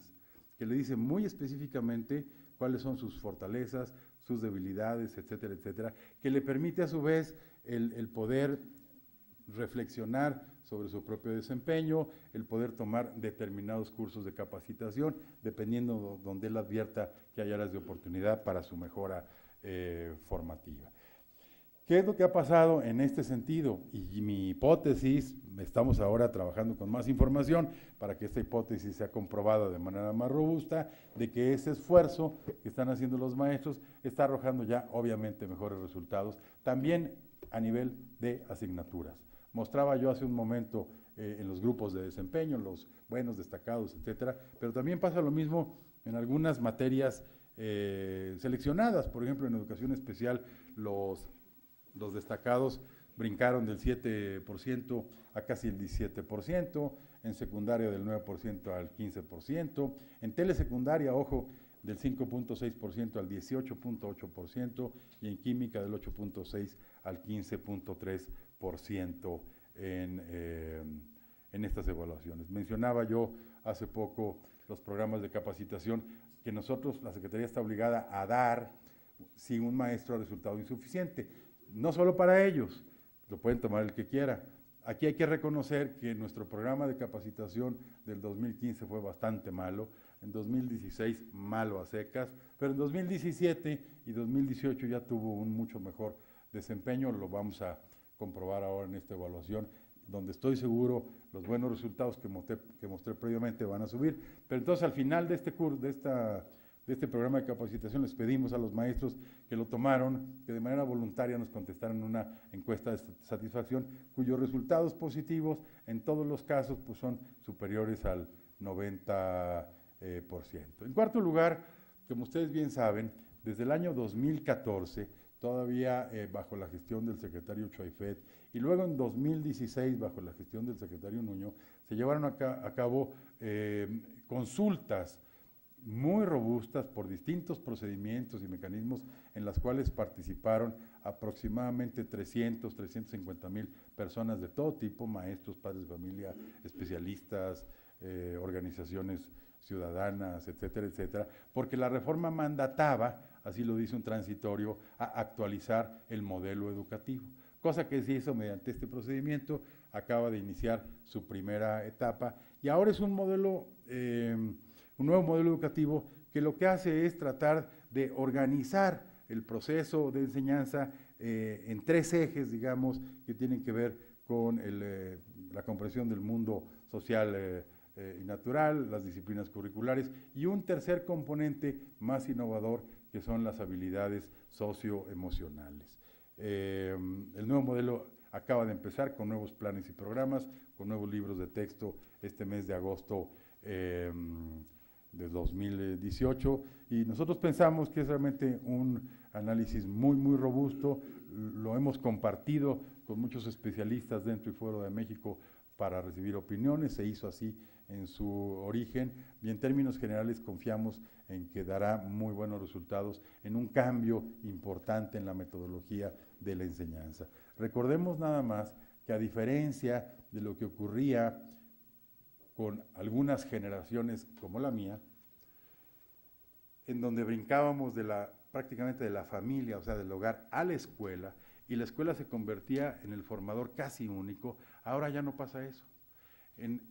que le dice muy específicamente cuáles son sus fortalezas, sus debilidades, etcétera, etcétera, que le permite a su vez el poder reflexionar sobre su propio desempeño, el poder tomar determinados cursos de capacitación, dependiendo de donde él advierta que hay áreas de oportunidad para su mejora formativa. ¿Qué es lo que ha pasado en este sentido? Y mi hipótesis, estamos ahora trabajando con más información para que esta hipótesis sea comprobada de manera más robusta, de que ese esfuerzo que están haciendo los maestros está arrojando ya obviamente mejores resultados, también a nivel de asignaturas. Mostraba yo hace un momento en los grupos de desempeño, los buenos, destacados, etcétera, pero también pasa lo mismo en algunas materias seleccionadas. Por ejemplo, en educación especial, los destacados brincaron del 7% a casi el 17%, en secundaria del 9% al 15%, en telesecundaria, ojo, del 5.6% al 18.8%, y en química del 8.6% al 15.3% en estas evaluaciones. Mencionaba yo hace poco los programas de capacitación que nosotros, la Secretaría está obligada a dar si un maestro ha resultado insuficiente. No solo para ellos, lo pueden tomar el que quiera. Aquí hay que reconocer que nuestro programa de capacitación del 2015 fue bastante malo, en 2016 malo a secas, pero en 2017 y 2018 ya tuvo un mucho mejor desempeño, lo vamos a comprobar ahora en esta evaluación, donde estoy seguro los buenos resultados que mostré previamente van a subir. Pero entonces al final de este curso, de este programa de capacitación, les pedimos a los maestros que lo tomaron, que de manera voluntaria nos contestaran una encuesta de satisfacción, cuyos resultados positivos en todos los casos pues, son superiores al 90%. En cuarto lugar, como ustedes bien saben, desde el año 2014, todavía bajo la gestión del secretario Choaifet, y luego en 2016, bajo la gestión del secretario Nuño, se llevaron a cabo consultas muy robustas por distintos procedimientos y mecanismos en las cuales participaron aproximadamente 350,000 personas de todo tipo, maestros, padres de familia, especialistas, organizaciones ciudadanas, etcétera, etcétera, porque la reforma mandataba, así lo dice un transitorio, a actualizar el modelo educativo, cosa que se hizo mediante este procedimiento, acaba de iniciar su primera etapa, y ahora es un nuevo modelo educativo que lo que hace es tratar de organizar el proceso de enseñanza en 3 ejes, digamos, que tienen que ver con la comprensión del mundo social y natural, las disciplinas curriculares, y un tercer componente más innovador que son las habilidades socioemocionales. El nuevo modelo acaba de empezar con nuevos planes y programas, con nuevos libros de texto este mes de agosto de 2018, y nosotros pensamos que es realmente un análisis muy robusto. Lo hemos compartido con muchos especialistas dentro y fuera de México para recibir opiniones. Se hizo así en su origen, y en términos generales confiamos en que dará muy buenos resultados en un cambio importante en la metodología de la enseñanza. Recordemos nada más que, a diferencia de lo que ocurría con algunas generaciones como la mía, en donde brincábamos prácticamente de la familia, o sea, del hogar a la escuela, y la escuela se convertía en el formador casi único, ahora ya no pasa eso. En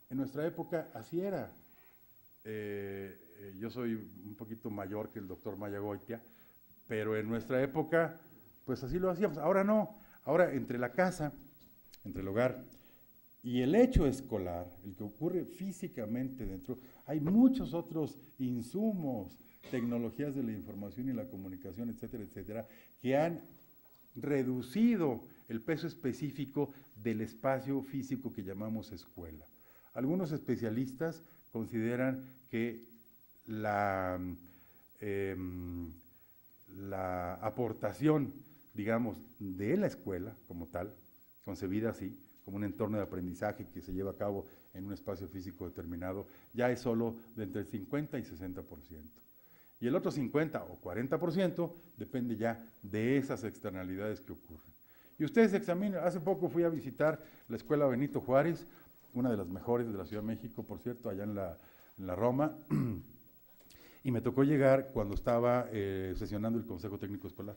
nuestra época así era. Yo soy un poquito mayor que el doctor Mayagoitia, pero en nuestra época, pues así lo hacíamos. Ahora no. Ahora, entre la casa, entre el hogar y el hecho escolar, el que ocurre físicamente dentro, hay muchos otros insumos, tecnologías de la información y la comunicación, etcétera, etcétera, que han reducido el peso específico del espacio físico que llamamos escuela. Algunos especialistas consideran que la aportación, digamos, de la escuela como tal, concebida así, como un entorno de aprendizaje que se lleva a cabo en un espacio físico determinado, ya es solo de entre el 50 y 60%. Y el otro 50 o 40% depende ya de esas externalidades que ocurren. Y ustedes examinen. Hace poco fui a visitar la Escuela Benito Juárez, una de las mejores de la Ciudad de México, por cierto, allá en la Roma, y me tocó llegar cuando estaba sesionando el Consejo Técnico Escolar.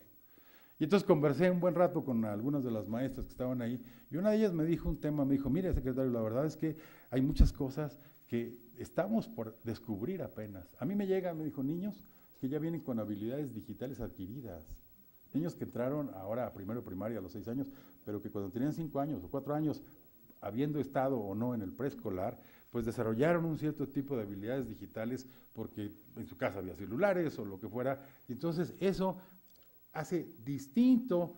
Y entonces conversé un buen rato con algunas de las maestras que estaban ahí, y una de ellas me dijo un tema, me dijo: mire, secretario, la verdad es que hay muchas cosas que estamos por descubrir apenas. A mí me llegan, me dijo, niños que ya vienen con habilidades digitales adquiridas, niños que entraron ahora a primero de primaria a los 6 años, pero que cuando tenían 5 años o 4 años, habiendo estado o no en el preescolar, pues desarrollaron un cierto tipo de habilidades digitales porque en su casa había celulares o lo que fuera. Y entonces eso hace distinto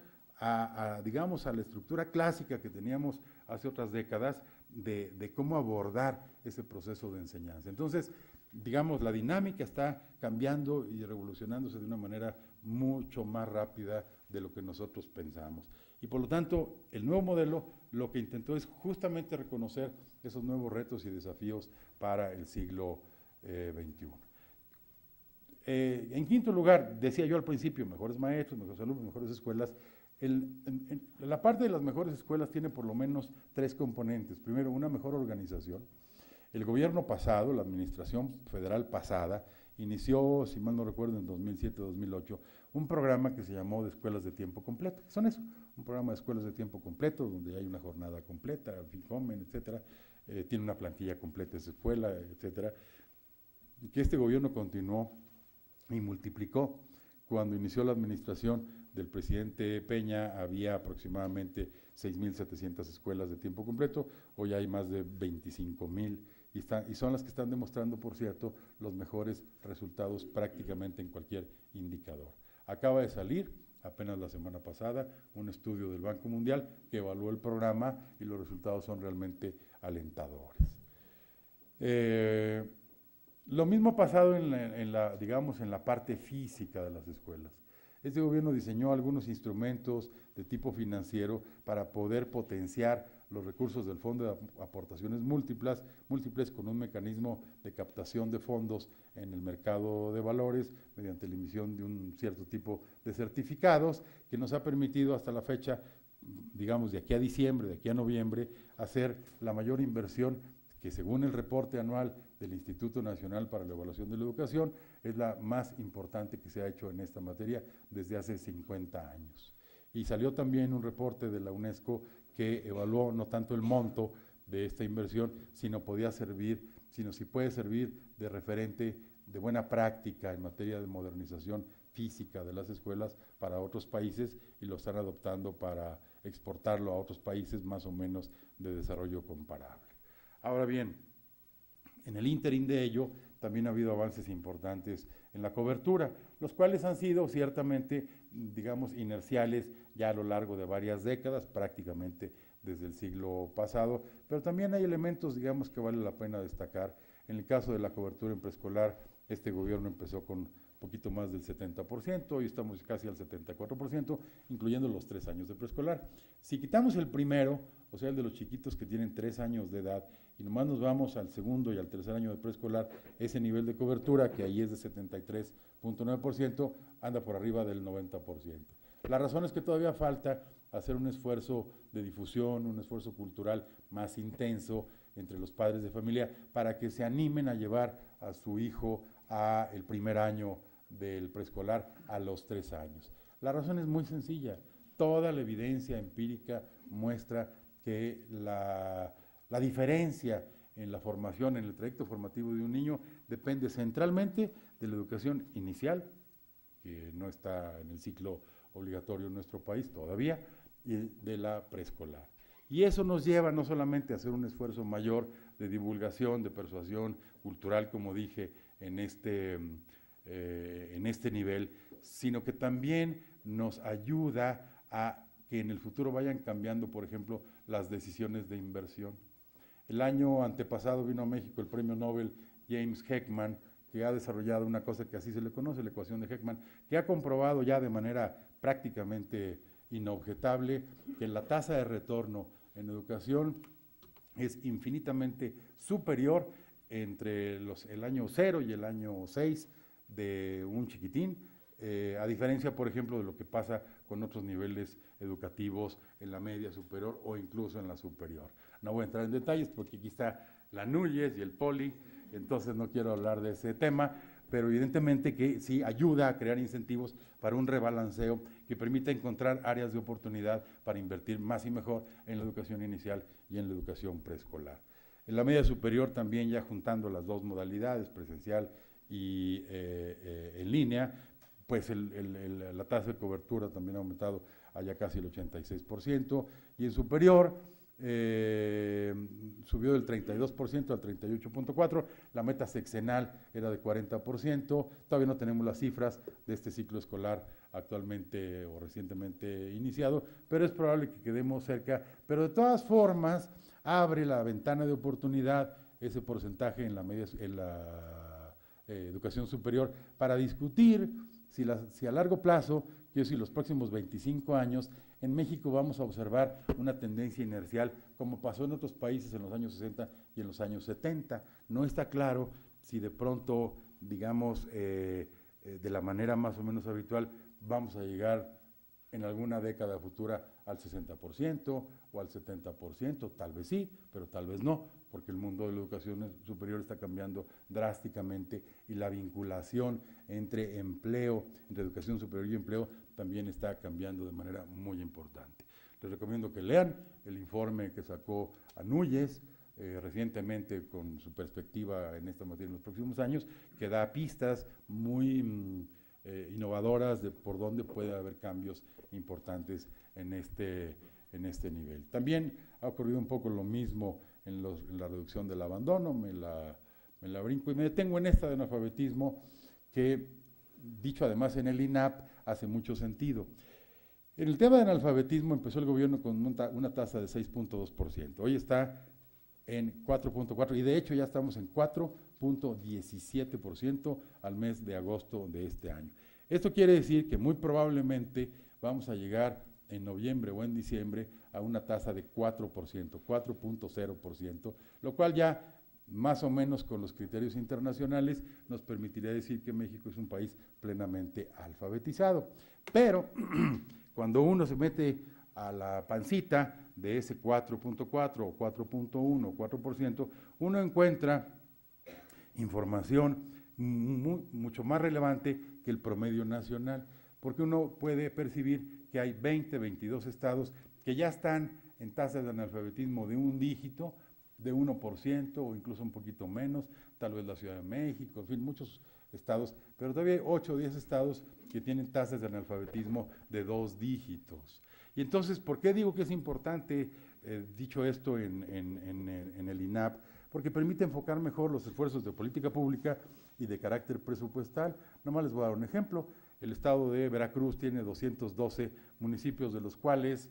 digamos, a la estructura clásica que teníamos hace otras décadas de cómo abordar ese proceso de enseñanza. Entonces, digamos, la dinámica está cambiando y revolucionándose de una manera mucho más rápida de lo que nosotros pensamos. Y por lo tanto, el nuevo modelo lo que intentó es justamente reconocer esos nuevos retos y desafíos para el siglo XXI. En quinto lugar, decía yo al principio, mejores maestros, mejores alumnos, mejores escuelas. La parte de las mejores escuelas tiene por lo menos 3 componentes. Primero, una mejor organización. El gobierno pasado, la administración federal pasada, inició, si mal no recuerdo, en 2007-2008, un programa que se llamó de escuelas de tiempo completo. ¿Qué son eso? Un programa de escuelas de tiempo completo, donde hay una jornada completa, fin, comen, etcétera, tiene una plantilla completa esa escuela, etcétera, y que este gobierno continuó y multiplicó. Cuando inició la administración del presidente Peña había aproximadamente 6.700 escuelas de tiempo completo, hoy hay más de 25.000 y son las que están demostrando, por cierto, los mejores resultados prácticamente en cualquier indicador. Acaba de salir, apenas la semana pasada, un estudio del Banco Mundial que evaluó el programa y los resultados son realmente alentadores. Lo mismo ha pasado digamos, en la parte física de las escuelas. Este gobierno diseñó algunos instrumentos de tipo financiero para poder potenciar los recursos del Fondo de Aportaciones Múltiples con un mecanismo de captación de fondos en el mercado de valores mediante la emisión de un cierto tipo de certificados que nos ha permitido hasta la fecha, digamos, de aquí a diciembre, de aquí a noviembre, hacer la mayor inversión que, según el reporte anual del Instituto Nacional para la Evaluación de la Educación, es la más importante que se ha hecho en esta materia desde hace 50 años. Y salió también un reporte de la UNESCO que evaluó no tanto el monto de esta inversión, sino si puede servir de referente de buena práctica en materia de modernización física de las escuelas para otros países, y lo están adoptando para exportarlo a otros países más o menos de desarrollo comparable. Ahora bien, en el ínterin de ello, también ha habido avances importantes en la cobertura, los cuales han sido ciertamente, digamos, inerciales ya a lo largo de varias décadas, prácticamente desde el siglo pasado, pero también hay elementos, digamos, que vale la pena destacar. En el caso de la cobertura en preescolar, este gobierno empezó con poquito más del 70%, hoy estamos casi al 74%, incluyendo los 3 años de preescolar. Si quitamos el primero, o sea, el de los chiquitos que tienen 3 años de edad, y nomás nos vamos al segundo y al tercer año de preescolar, ese nivel de cobertura, que ahí es de 73.9%, anda por arriba del 90%. La razón es que todavía falta hacer un esfuerzo de difusión, un esfuerzo cultural más intenso entre los padres de familia para que se animen a llevar a su hijo a el primer año del preescolar a los 3 años. La razón es muy sencilla. Toda la evidencia empírica muestra que la diferencia en la formación, en el trayecto formativo de un niño, depende centralmente de la educación inicial, que no está en el ciclo obligatorio en nuestro país todavía, y de la preescolar. Y eso nos lleva no solamente a hacer un esfuerzo mayor de divulgación, de persuasión cultural, como dije, en este nivel, sino que también nos ayuda a que en el futuro vayan cambiando, por ejemplo, las decisiones de inversión. El año antepasado vino a México el premio Nobel James Heckman, que ha desarrollado una cosa que así se le conoce, la ecuación de Heckman, que ha comprobado ya de manera prácticamente inobjetable que la tasa de retorno en educación es infinitamente superior entre el año 0 y el año 6 de un chiquitín, a diferencia, por ejemplo, de lo que pasa con otros niveles educativos en la media superior o incluso en la superior. No voy a entrar en detalles porque aquí está la Núñez y el Poli, entonces no quiero hablar de ese tema, pero evidentemente que sí ayuda a crear incentivos para un rebalanceo que permita encontrar áreas de oportunidad para invertir más y mejor en la educación inicial y en la educación preescolar. En la media superior también, ya juntando las dos modalidades, presencial y en línea, pues la tasa de cobertura también ha aumentado a ya casi el 86%, y en superior subió del 32% al 38.4%, la meta sexenal era de 40%, todavía no tenemos las cifras de este ciclo escolar actualmente o recientemente iniciado, pero es probable que quedemos cerca, pero de todas formas abre la ventana de oportunidad ese porcentaje en la educación superior para discutir si a largo plazo, quiero decir, los próximos 25 años, en México vamos a observar una tendencia inercial, como pasó en otros países en los años 60 y en los años 70. No está claro si de pronto, digamos, de la manera más o menos habitual, vamos a llegar en alguna década futura al 60% o al 70%, tal vez sí, pero tal vez no, porque el mundo de la educación superior está cambiando drásticamente y la vinculación entre empleo, entre educación superior y empleo, también está cambiando de manera muy importante. Les recomiendo que lean el informe que sacó Núñez recientemente con su perspectiva en esta materia en los próximos años, que da pistas muy innovadoras de por dónde puede haber cambios importantes en este nivel. También ha ocurrido un poco lo mismo en la reducción del abandono, me la brinco y me detengo en esta de analfabetismo que, dicho además en el INAP, hace mucho sentido. En el tema de analfabetismo empezó el gobierno con una tasa de 6.2%, hoy está en 4.4% y de hecho ya estamos en 4.17% al mes de agosto de este año. Esto quiere decir que muy probablemente vamos a llegar en noviembre o en diciembre a una tasa de 4%, 4.0%, lo cual ya más o menos con los criterios internacionales nos permitiría decir que México es un país plenamente alfabetizado. Pero cuando uno se mete a la pancita de ese 4.4 o 4.1 o 4%, uno encuentra información mucho más relevante que el promedio nacional, porque uno puede percibir que hay 22 estados que ya están en tasas de analfabetismo de un dígito, de 1% o incluso un poquito menos, tal vez la Ciudad de México, en fin, muchos estados, pero todavía hay 8 o 10 estados que tienen tasas de analfabetismo de 2 dígitos. Y entonces, ¿por qué digo que es importante, dicho esto en el INAP? Porque permite enfocar mejor los esfuerzos de política pública y de carácter presupuestal. Nomás les voy a dar un ejemplo. El estado de Veracruz tiene 212 municipios, de los cuales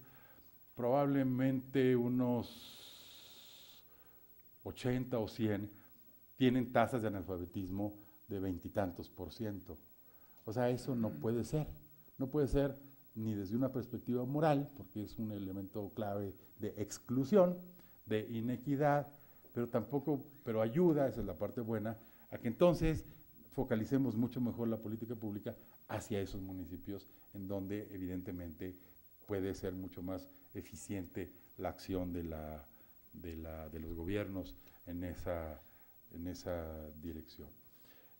probablemente unos 80 o 100 tienen tasas de analfabetismo de 20 y tantos %. O sea, eso no puede ser. No puede ser ni desde una perspectiva moral, porque es un elemento clave de exclusión, de inequidad, pero tampoco, pero ayuda, esa es la parte buena, a que entonces focalicemos mucho mejor la política pública hacia esos municipios en donde evidentemente puede ser mucho más eficiente la acción de los gobiernos en esa dirección.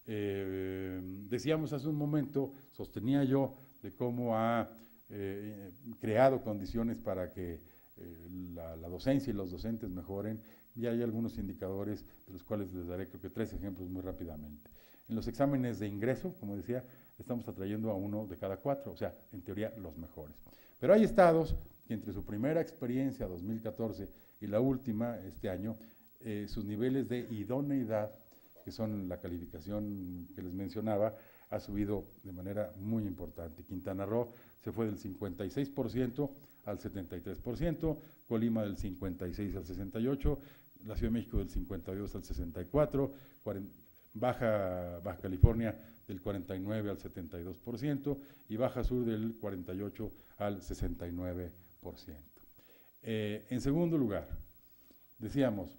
Decíamos hace un momento, sostenía yo, de cómo ha creado condiciones para que la docencia y los docentes mejoren, y hay algunos indicadores de los cuales les daré creo que 3 ejemplos muy rápidamente. En los exámenes de ingreso, como decía, estamos atrayendo a 1 de cada 4, o sea, en teoría los mejores. Pero hay estados que entre su primera experiencia, 2014, y la última, este año, sus niveles de idoneidad, que son la calificación que les mencionaba, ha subido de manera muy importante. Quintana Roo se fue del 56% al 73%, Colima del 56 al 68%, la Ciudad de México del 52 al 64%, Baja California del 49 al 72% y Baja Sur del 48 al 69%. En segundo lugar, decíamos,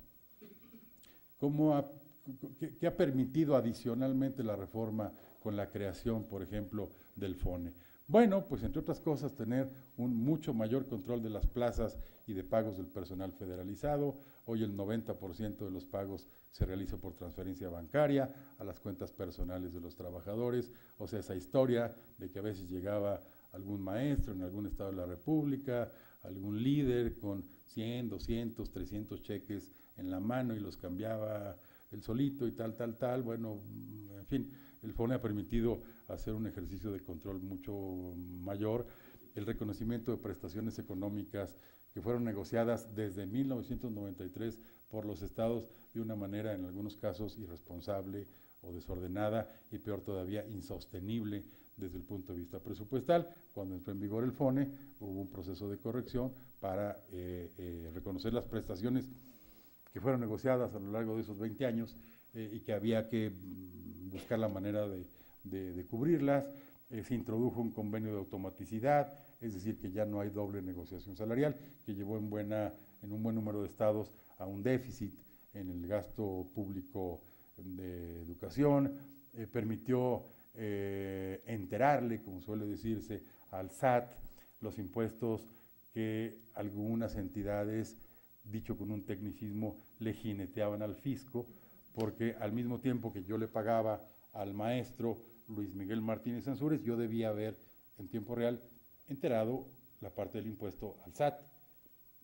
¿qué ha permitido adicionalmente la reforma con la creación, por ejemplo, del FONE? Bueno, pues entre otras cosas, tener un mucho mayor control de las plazas y de pagos del personal federalizado. Hoy el 90% de los pagos se realiza por transferencia bancaria a las cuentas personales de los trabajadores. O sea, esa historia de que a veces llegaba algún maestro en algún estado de la República, algún líder con 100, 200, 300 cheques en la mano y los cambiaba él solito y tal. Bueno, en fin, el FONE ha permitido hacer un ejercicio de control mucho mayor. El reconocimiento de prestaciones económicas que fueron negociadas desde 1993 por los estados de una manera, en algunos casos, irresponsable o desordenada, y peor todavía, insostenible desde el punto de vista presupuestal. Cuando entró en vigor el FONE, hubo un proceso de corrección para reconocer las prestaciones que fueron negociadas a lo largo de esos 20 años y que había que buscar la manera de cubrirlas. Se introdujo un convenio de automaticidad, es decir, que ya no hay doble negociación salarial, que llevó en un buen número de estados a un déficit en el gasto público de educación, permitió enterarle, como suele decirse, al SAT los impuestos que algunas entidades, dicho con un tecnicismo, le jineteaban al fisco, porque al mismo tiempo que yo le pagaba al maestro Luis Miguel Martínez Ansúrez, yo debía haber en tiempo real enterado la parte del impuesto al SAT.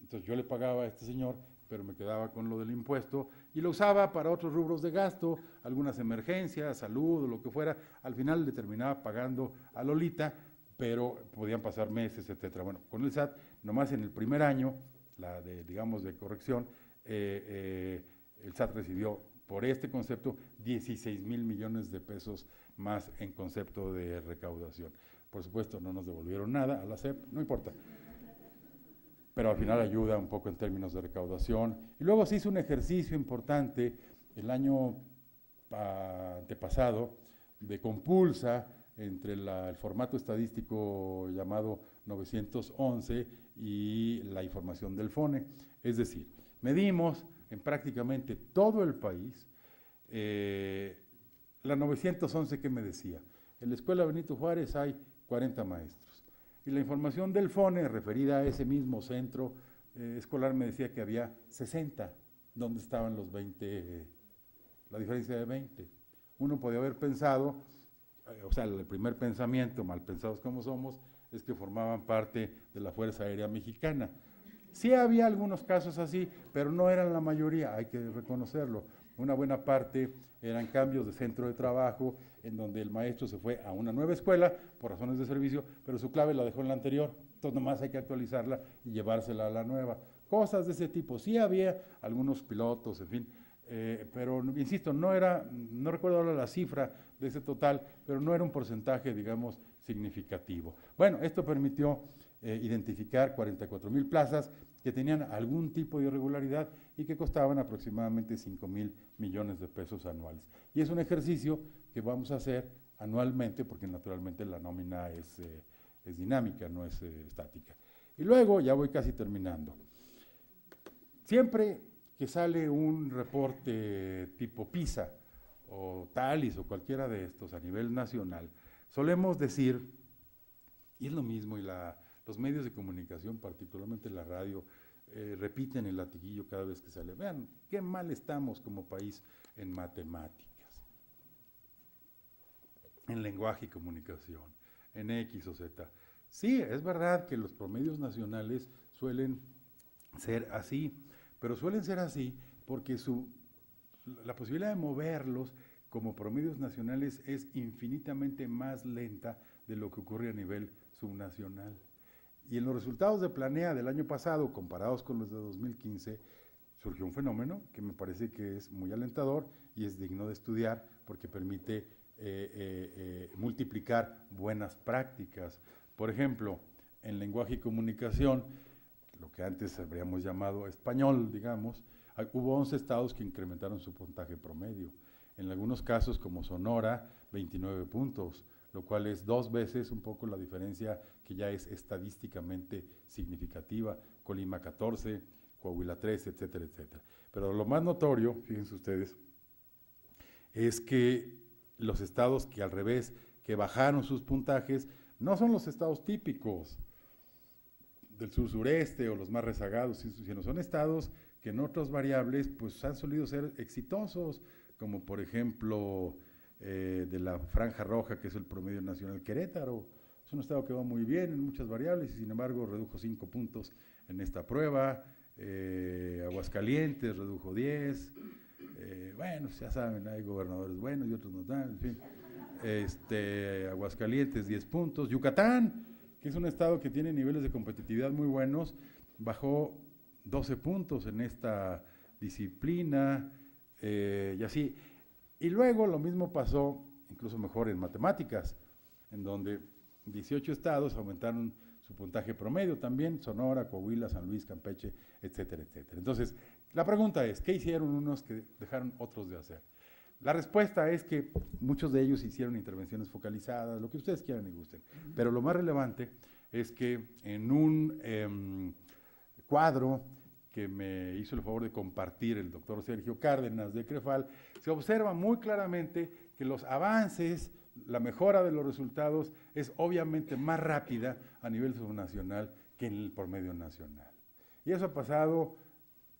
Entonces yo le pagaba a este señor, pero me quedaba con lo del impuesto y lo usaba para otros rubros de gasto, algunas emergencias, salud o lo que fuera. Al final le terminaba pagando a Lolita, pero podían pasar meses, etcétera. Bueno, con el SAT, nomás en el primer año, de corrección, el SAT recibió por este concepto 16,000 millones de pesos más en concepto de recaudación. Por supuesto, no nos devolvieron nada a la SEP, no importa, pero al final ayuda un poco en términos de recaudación. Y luego se hizo un ejercicio importante el año antepasado de compulsa entre el formato estadístico llamado 911 y la información del FONE. Es decir, medimos en prácticamente todo el país. La 911, ¿qué me decía? En la Escuela Benito Juárez hay 40 maestros. Y la información del FONE, referida a ese mismo centro escolar, me decía que había 60. ¿Dónde estaban los 20? La diferencia de 20. Uno podía haber pensado, o sea, el primer pensamiento, mal pensados como somos, es que formaban parte de la Fuerza Aérea Mexicana. Sí había algunos casos así, pero no eran la mayoría, hay que reconocerlo. Una buena parte eran cambios de centro de trabajo, en donde el maestro se fue a una nueva escuela por razones de servicio, pero su clave la dejó en la anterior, entonces nomás hay que actualizarla y llevársela a la nueva. Cosas de ese tipo. Sí había algunos pilotos, en fin, pero insisto, no recuerdo ahora la cifra de ese total, pero no era un porcentaje, digamos, significativo. Bueno, esto permitió identificar 44,000 plazas que tenían algún tipo de irregularidad y que costaban aproximadamente 5,000 millones de pesos anuales. Y es un ejercicio que vamos a hacer anualmente, porque naturalmente la nómina es dinámica, no es estática. Y luego, ya voy casi terminando, siempre que sale un reporte tipo PISA o TALIS o cualquiera de estos a nivel nacional, solemos decir, y es lo mismo, y los medios de comunicación, particularmente la radio, repiten el latiguillo cada vez que sale. Vean, qué mal estamos como país en matemáticas, en lenguaje y comunicación, en X o Z. Sí, es verdad que los promedios nacionales suelen ser así, pero suelen ser así porque la posibilidad de moverlos como promedios nacionales es infinitamente más lenta de lo que ocurre a nivel subnacional. Y en los resultados de Planea del año pasado, comparados con los de 2015, surgió un fenómeno que me parece que es muy alentador y es digno de estudiar porque permite multiplicar buenas prácticas. Por ejemplo, en lenguaje y comunicación, lo que antes habríamos llamado español, digamos, hubo 11 estados que incrementaron su puntaje promedio. En algunos casos, como Sonora, 29 puntos, lo cual es 2 veces un poco la diferencia que ya es estadísticamente significativa. Colima 14, Coahuila 13, etcétera, etcétera. Pero lo más notorio, fíjense ustedes, es que los estados que al revés, que bajaron sus puntajes, no son los estados típicos del sur-sureste o los más rezagados, sino son estados que en otras variables pues han solido ser exitosos, como por ejemplo de la Franja Roja, que es el promedio nacional, Querétaro. Es un estado que va muy bien en muchas variables y sin embargo redujo 5 puntos en esta prueba. Aguascalientes redujo 10. Bueno, ya saben, hay gobernadores buenos y otros no dan, en fin. Aguascalientes 10 puntos. Yucatán, que es un estado que tiene niveles de competitividad muy buenos, bajó 12 puntos en esta disciplina, y así. Y luego lo mismo pasó, incluso mejor en matemáticas, en donde 18 estados aumentaron su puntaje promedio también, Sonora, Coahuila, San Luis, Campeche, etcétera, etcétera. Entonces, la pregunta es, ¿qué hicieron unos que dejaron otros de hacer? La respuesta es que muchos de ellos hicieron intervenciones focalizadas, lo que ustedes quieran y gusten, pero lo más relevante es que en un cuadro que me hizo el favor de compartir el doctor Sergio Cárdenas de CREFAL, se observa muy claramente que los avances, la mejora de los resultados es obviamente más rápida a nivel subnacional que en el promedio nacional. Y eso ha pasado,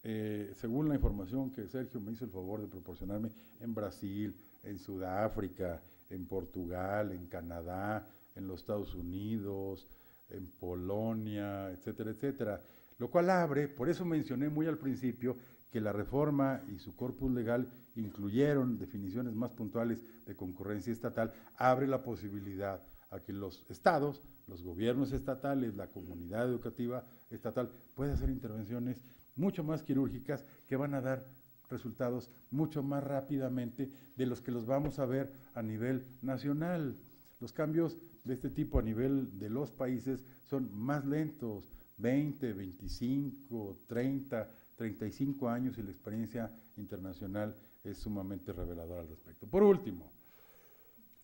según la información que Sergio me hizo el favor de proporcionarme, en Brasil, en Sudáfrica, en Portugal, en Canadá, en los Estados Unidos, en Polonia, etcétera, etcétera. Lo cual abre, por eso mencioné muy al principio, que la reforma y su corpus legal incluyeron definiciones más puntuales de concurrencia estatal, abre la posibilidad a que los estados, los gobiernos estatales, la comunidad educativa estatal, pueda hacer intervenciones mucho más quirúrgicas que van a dar resultados mucho más rápidamente de los que los vamos a ver a nivel nacional. Los cambios de este tipo a nivel de los países son más lentos, 20, 25, 30, 35 años y la experiencia internacional es sumamente reveladora al respecto. Por último,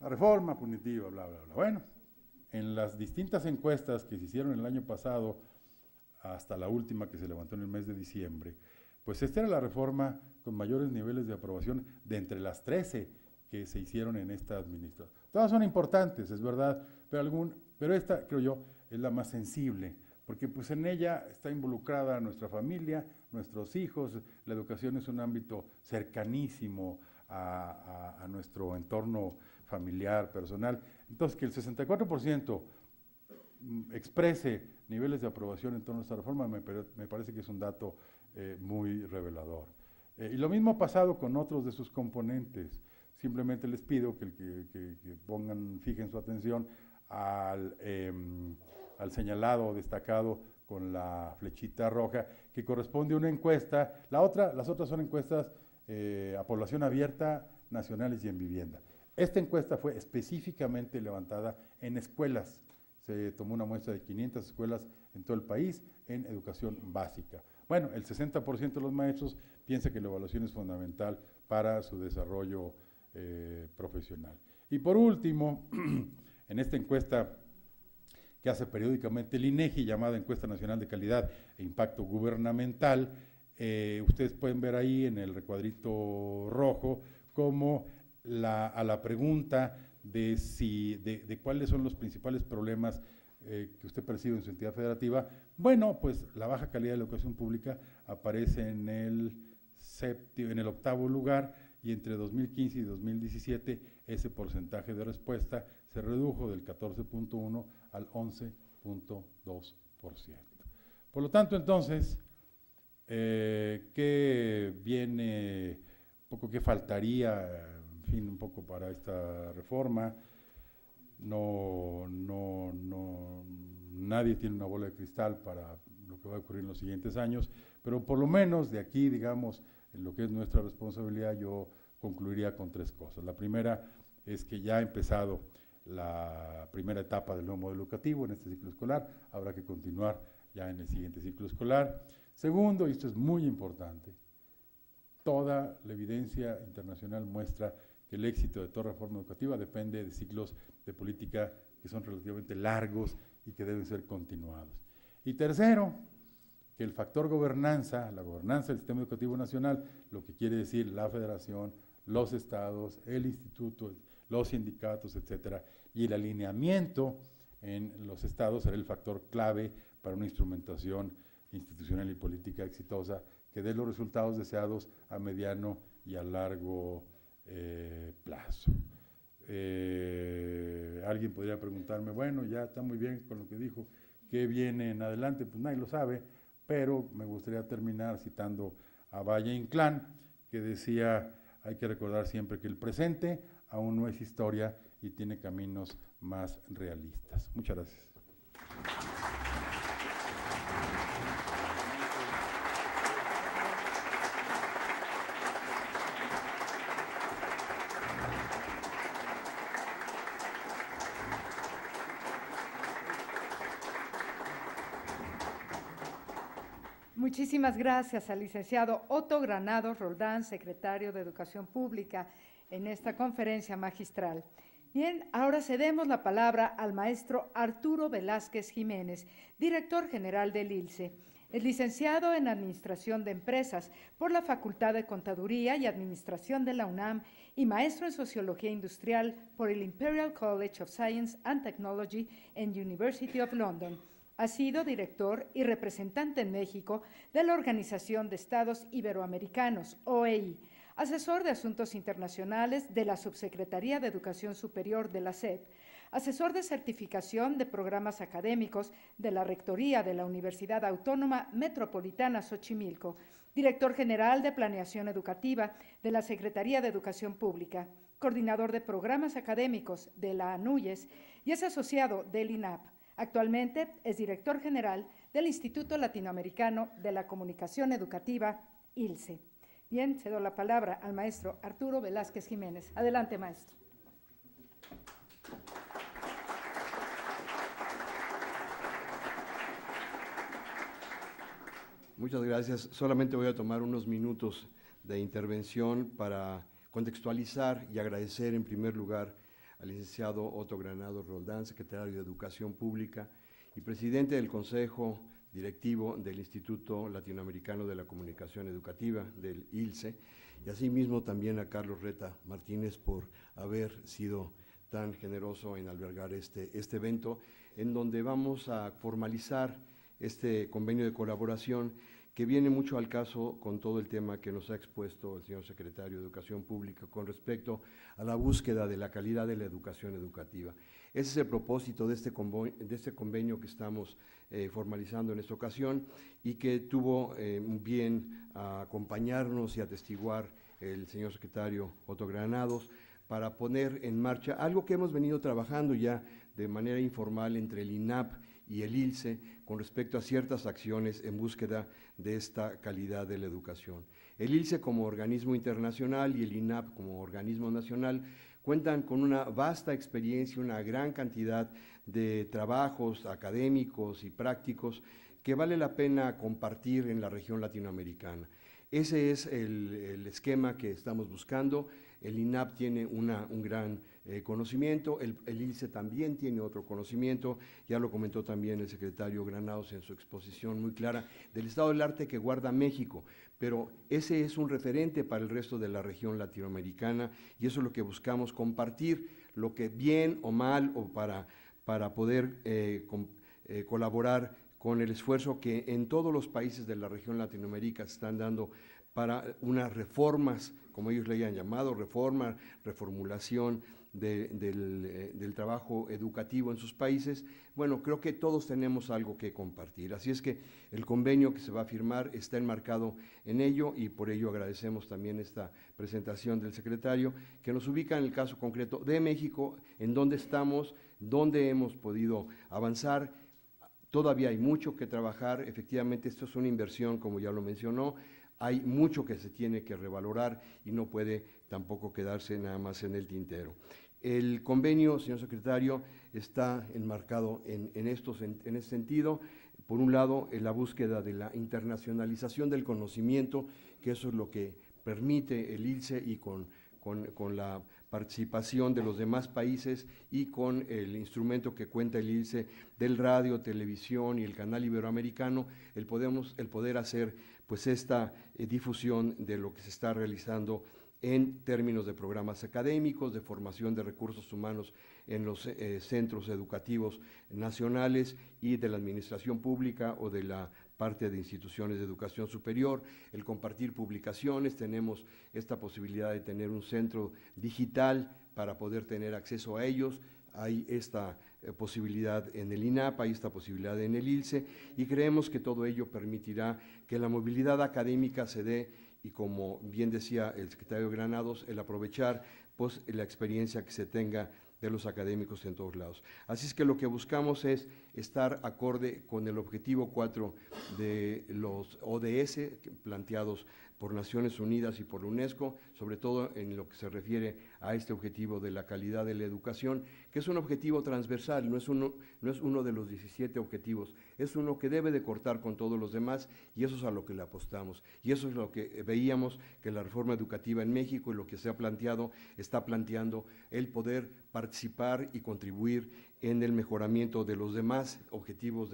la reforma punitiva, bla, bla, bla. Bueno, en las distintas encuestas que se hicieron el año pasado, hasta la última que se levantó en el mes de diciembre, pues esta era la reforma con mayores niveles de aprobación de entre las 13 que se hicieron en esta administración. Todas son importantes, es verdad, pero esta, creo yo, es la más sensible, porque pues en ella está involucrada nuestra familia, nuestros hijos, la educación es un ámbito cercanísimo a nuestro entorno familiar, personal. Entonces, que el 64% exprese niveles de aprobación en torno a esta reforma me parece que es un dato muy revelador. Y lo mismo ha pasado con otros de sus componentes. Simplemente les pido que fijen su atención al señalado destacado con la flechita roja, que corresponde a una encuesta. Las otras son encuestas a población abierta, nacionales y en vivienda. Esta encuesta fue específicamente levantada en escuelas. Se tomó una muestra de 500 escuelas en todo el país en educación básica. Bueno, el 60% de los maestros piensa que la evaluación es fundamental para su desarrollo profesional. Y por último, en esta encuesta que hace periódicamente el INEGI, llamada Encuesta Nacional de Calidad e Impacto Gubernamental, ustedes pueden ver ahí en el recuadrito rojo cómo a la pregunta de cuáles son los principales problemas que usted percibe en su entidad federativa, bueno, pues la baja calidad de la educación pública aparece en el 8º lugar, y entre 2015 y 2017 ese porcentaje de respuesta se redujo del 14.1 al 11.2%. Por lo tanto, entonces, ¿qué viene, un poco qué faltaría, en fin, un poco para esta reforma? Nadie tiene una bola de cristal para lo que va a ocurrir en los siguientes años, pero por lo menos de aquí, digamos, en lo que es nuestra responsabilidad, yo concluiría con 3 cosas. La primera es que ya ha empezado la primera etapa del nuevo modelo educativo en este ciclo escolar, habrá que continuar ya en el siguiente ciclo escolar. Segundo, y esto es muy importante, toda la evidencia internacional muestra que el éxito de toda reforma educativa depende de ciclos de política que son relativamente largos y que deben ser continuados. Y tercero, que el factor gobernanza, la gobernanza del sistema educativo nacional, lo que quiere decir la federación, los estados, el instituto, los sindicatos, etcétera, y el alineamiento en los estados será el factor clave para una instrumentación institucional y política exitosa que dé los resultados deseados a mediano y a largo plazo. Alguien podría preguntarme, bueno, ya está muy bien con lo que dijo, ¿qué viene en adelante? Pues nadie lo sabe, pero me gustaría terminar citando a Valle Inclán, que decía, hay que recordar siempre que el presente aún no es historia y tiene caminos más realistas. Muchas gracias. Muchísimas gracias al licenciado Otto Granados Roldán, secretario de Educación Pública, en esta conferencia magistral. Bien, ahora cedemos la palabra al maestro Arturo Velázquez Jiménez, director general del ILCE. Es licenciado en Administración de Empresas por la Facultad de Contaduría y Administración de la UNAM y maestro en Sociología Industrial por el Imperial College of Science and Technology en University of London. Ha sido director y representante en México de la Organización de Estados Iberoamericanos, OEI, asesor de Asuntos Internacionales de la Subsecretaría de Educación Superior de la SEP, asesor de certificación de programas académicos de la Rectoría de la Universidad Autónoma Metropolitana Xochimilco, director general de Planeación Educativa de la Secretaría de Educación Pública, coordinador de programas académicos de la ANUYES y es asociado del INAP. Actualmente es director general del Instituto Latinoamericano de la Comunicación Educativa, ILCE. Bien, cedo la palabra al maestro Arturo Velázquez Jiménez. Adelante, maestro. Muchas gracias. Solamente voy a tomar unos minutos de intervención para contextualizar y agradecer en primer lugar al licenciado Otto Granados Roldán, secretario de Educación Pública y presidente del Consejo Directivo del Instituto Latinoamericano de la Comunicación Educativa, del ILCE, y asimismo también a Carlos Reta Martínez por haber sido tan generoso en albergar este evento, en donde vamos a formalizar este convenio de colaboración que viene mucho al caso con todo el tema que nos ha expuesto el señor secretario de Educación Pública con respecto a la búsqueda de la calidad de la educación educativa. Ese es el propósito de este convenio que estamos formalizando en esta ocasión y que tuvo bien a acompañarnos y atestiguar el señor secretario Otto Granados para poner en marcha algo que hemos venido trabajando ya de manera informal entre el INAP y el ILCE con respecto a ciertas acciones en búsqueda de esta calidad de la educación. El ILCE como organismo internacional y el INAP como organismo nacional cuentan con una vasta experiencia, una gran cantidad de trabajos académicos y prácticos que vale la pena compartir en la región latinoamericana. Ese es el esquema que estamos buscando. El INAP tiene un gran conocimiento, el ILCE también tiene otro conocimiento, ya lo comentó también el secretario Granados en su exposición muy clara, del estado del arte que guarda México, pero ese es un referente para el resto de la región latinoamericana y eso es lo que buscamos compartir, lo que bien o mal o para poder colaborar con el esfuerzo que en todos los países de la región Latinoamérica se están dando para unas reformas, como ellos le hayan llamado, reformulación del trabajo educativo en sus países. Bueno, creo que todos tenemos algo que compartir. Así es que el convenio que se va a firmar está enmarcado en ello y por ello agradecemos también esta presentación del secretario que nos ubica en el caso concreto de México, en dónde estamos, dónde hemos podido avanzar. Todavía hay mucho que trabajar, efectivamente esto es una inversión, como ya lo mencionó, hay mucho que se tiene que revalorar y no puede tampoco quedarse nada más en el tintero. El convenio, señor secretario, está enmarcado en ese sentido. Por un lado, en la búsqueda de la internacionalización del conocimiento, que eso es lo que permite el ILCE y con la participación de los demás países y con el instrumento que cuenta el ILCE del radio, televisión y el canal iberoamericano, el poder hacer pues esta difusión de lo que se está realizando en términos de programas académicos, de formación de recursos humanos en los centros educativos nacionales y de la administración pública o de la parte de instituciones de educación superior, el compartir publicaciones, tenemos esta posibilidad de tener un centro digital para poder tener acceso a ellos, hay esta posibilidad en el INAP, hay esta posibilidad en el ILCE y creemos que todo ello permitirá que la movilidad académica se dé y como bien decía el secretario Granados, el aprovechar pues, la experiencia que se tenga de los académicos en todos lados. Así es que lo que buscamos es estar acorde con el objetivo 4 de los ODS planteados por Naciones Unidas y por la UNESCO, sobre todo en lo que se refiere a este objetivo de la calidad de la educación, que es un objetivo transversal, no es uno de los 17 objetivos, es uno que debe de cortar con todos los demás y eso es a lo que le apostamos. Y eso es lo que veíamos que la reforma educativa en México y lo que se ha planteado, está planteando el poder participar y contribuir en el mejoramiento de los demás objetivos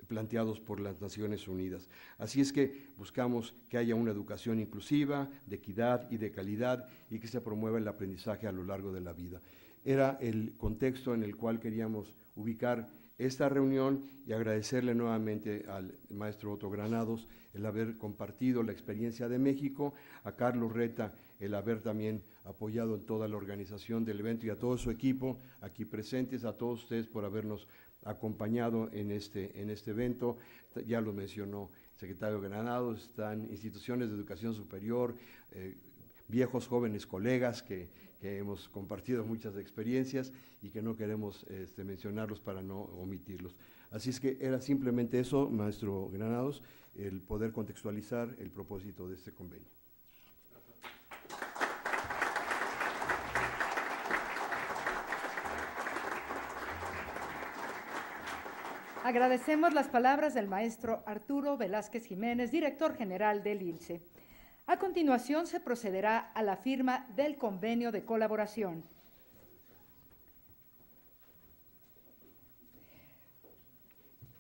planteados por las Naciones Unidas. Así es que buscamos que haya una educación inclusiva, de equidad y de calidad y que se promueva el aprendizaje a lo largo de la vida. Era el contexto en el cual queríamos ubicar esta reunión y agradecerle nuevamente al maestro Otto Granados el haber compartido la experiencia de México, a Carlos Reta el haber también apoyado en toda la organización del evento y a todo su equipo aquí presentes, a todos ustedes por habernos acompañado en este evento. Ya lo mencionó el secretario Granados, están instituciones de educación superior, viejos, jóvenes colegas que hemos compartido muchas experiencias y que no queremos mencionarlos para no omitirlos. Así es que era simplemente eso, maestro Granados, el poder contextualizar el propósito de este convenio. Agradecemos las palabras del maestro Arturo Velázquez Jiménez, director general del ILCE. A continuación se procederá a la firma del convenio de colaboración.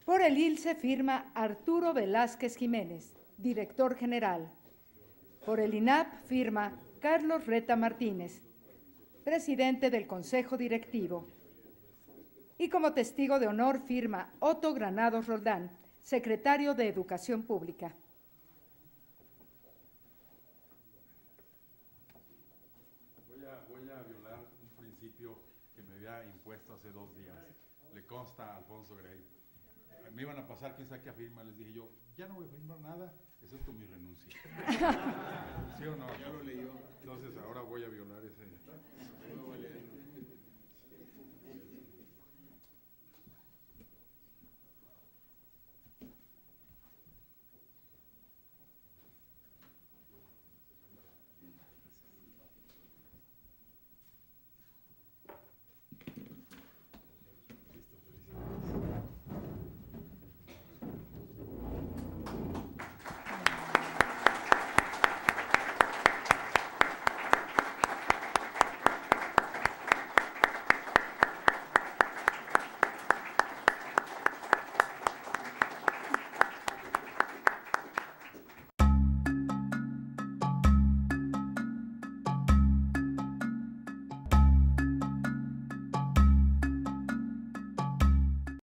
Por el ILCE firma Arturo Velázquez Jiménez, director general. Por el INAP firma Carlos Reta Martínez, presidente del Consejo Directivo. Y como testigo de honor firma Otto Granados Roldán, secretario de Educación Pública. Voy a violar un principio que me había impuesto hace 2 días. Le consta a Alfonso Grey. Me iban a pasar quién sabe qué firma, les dije yo, ya no voy a firmar nada, excepto mi renuncia. ¿Sí o no? Ya lo leyó. Entonces ahora voy a violar ese.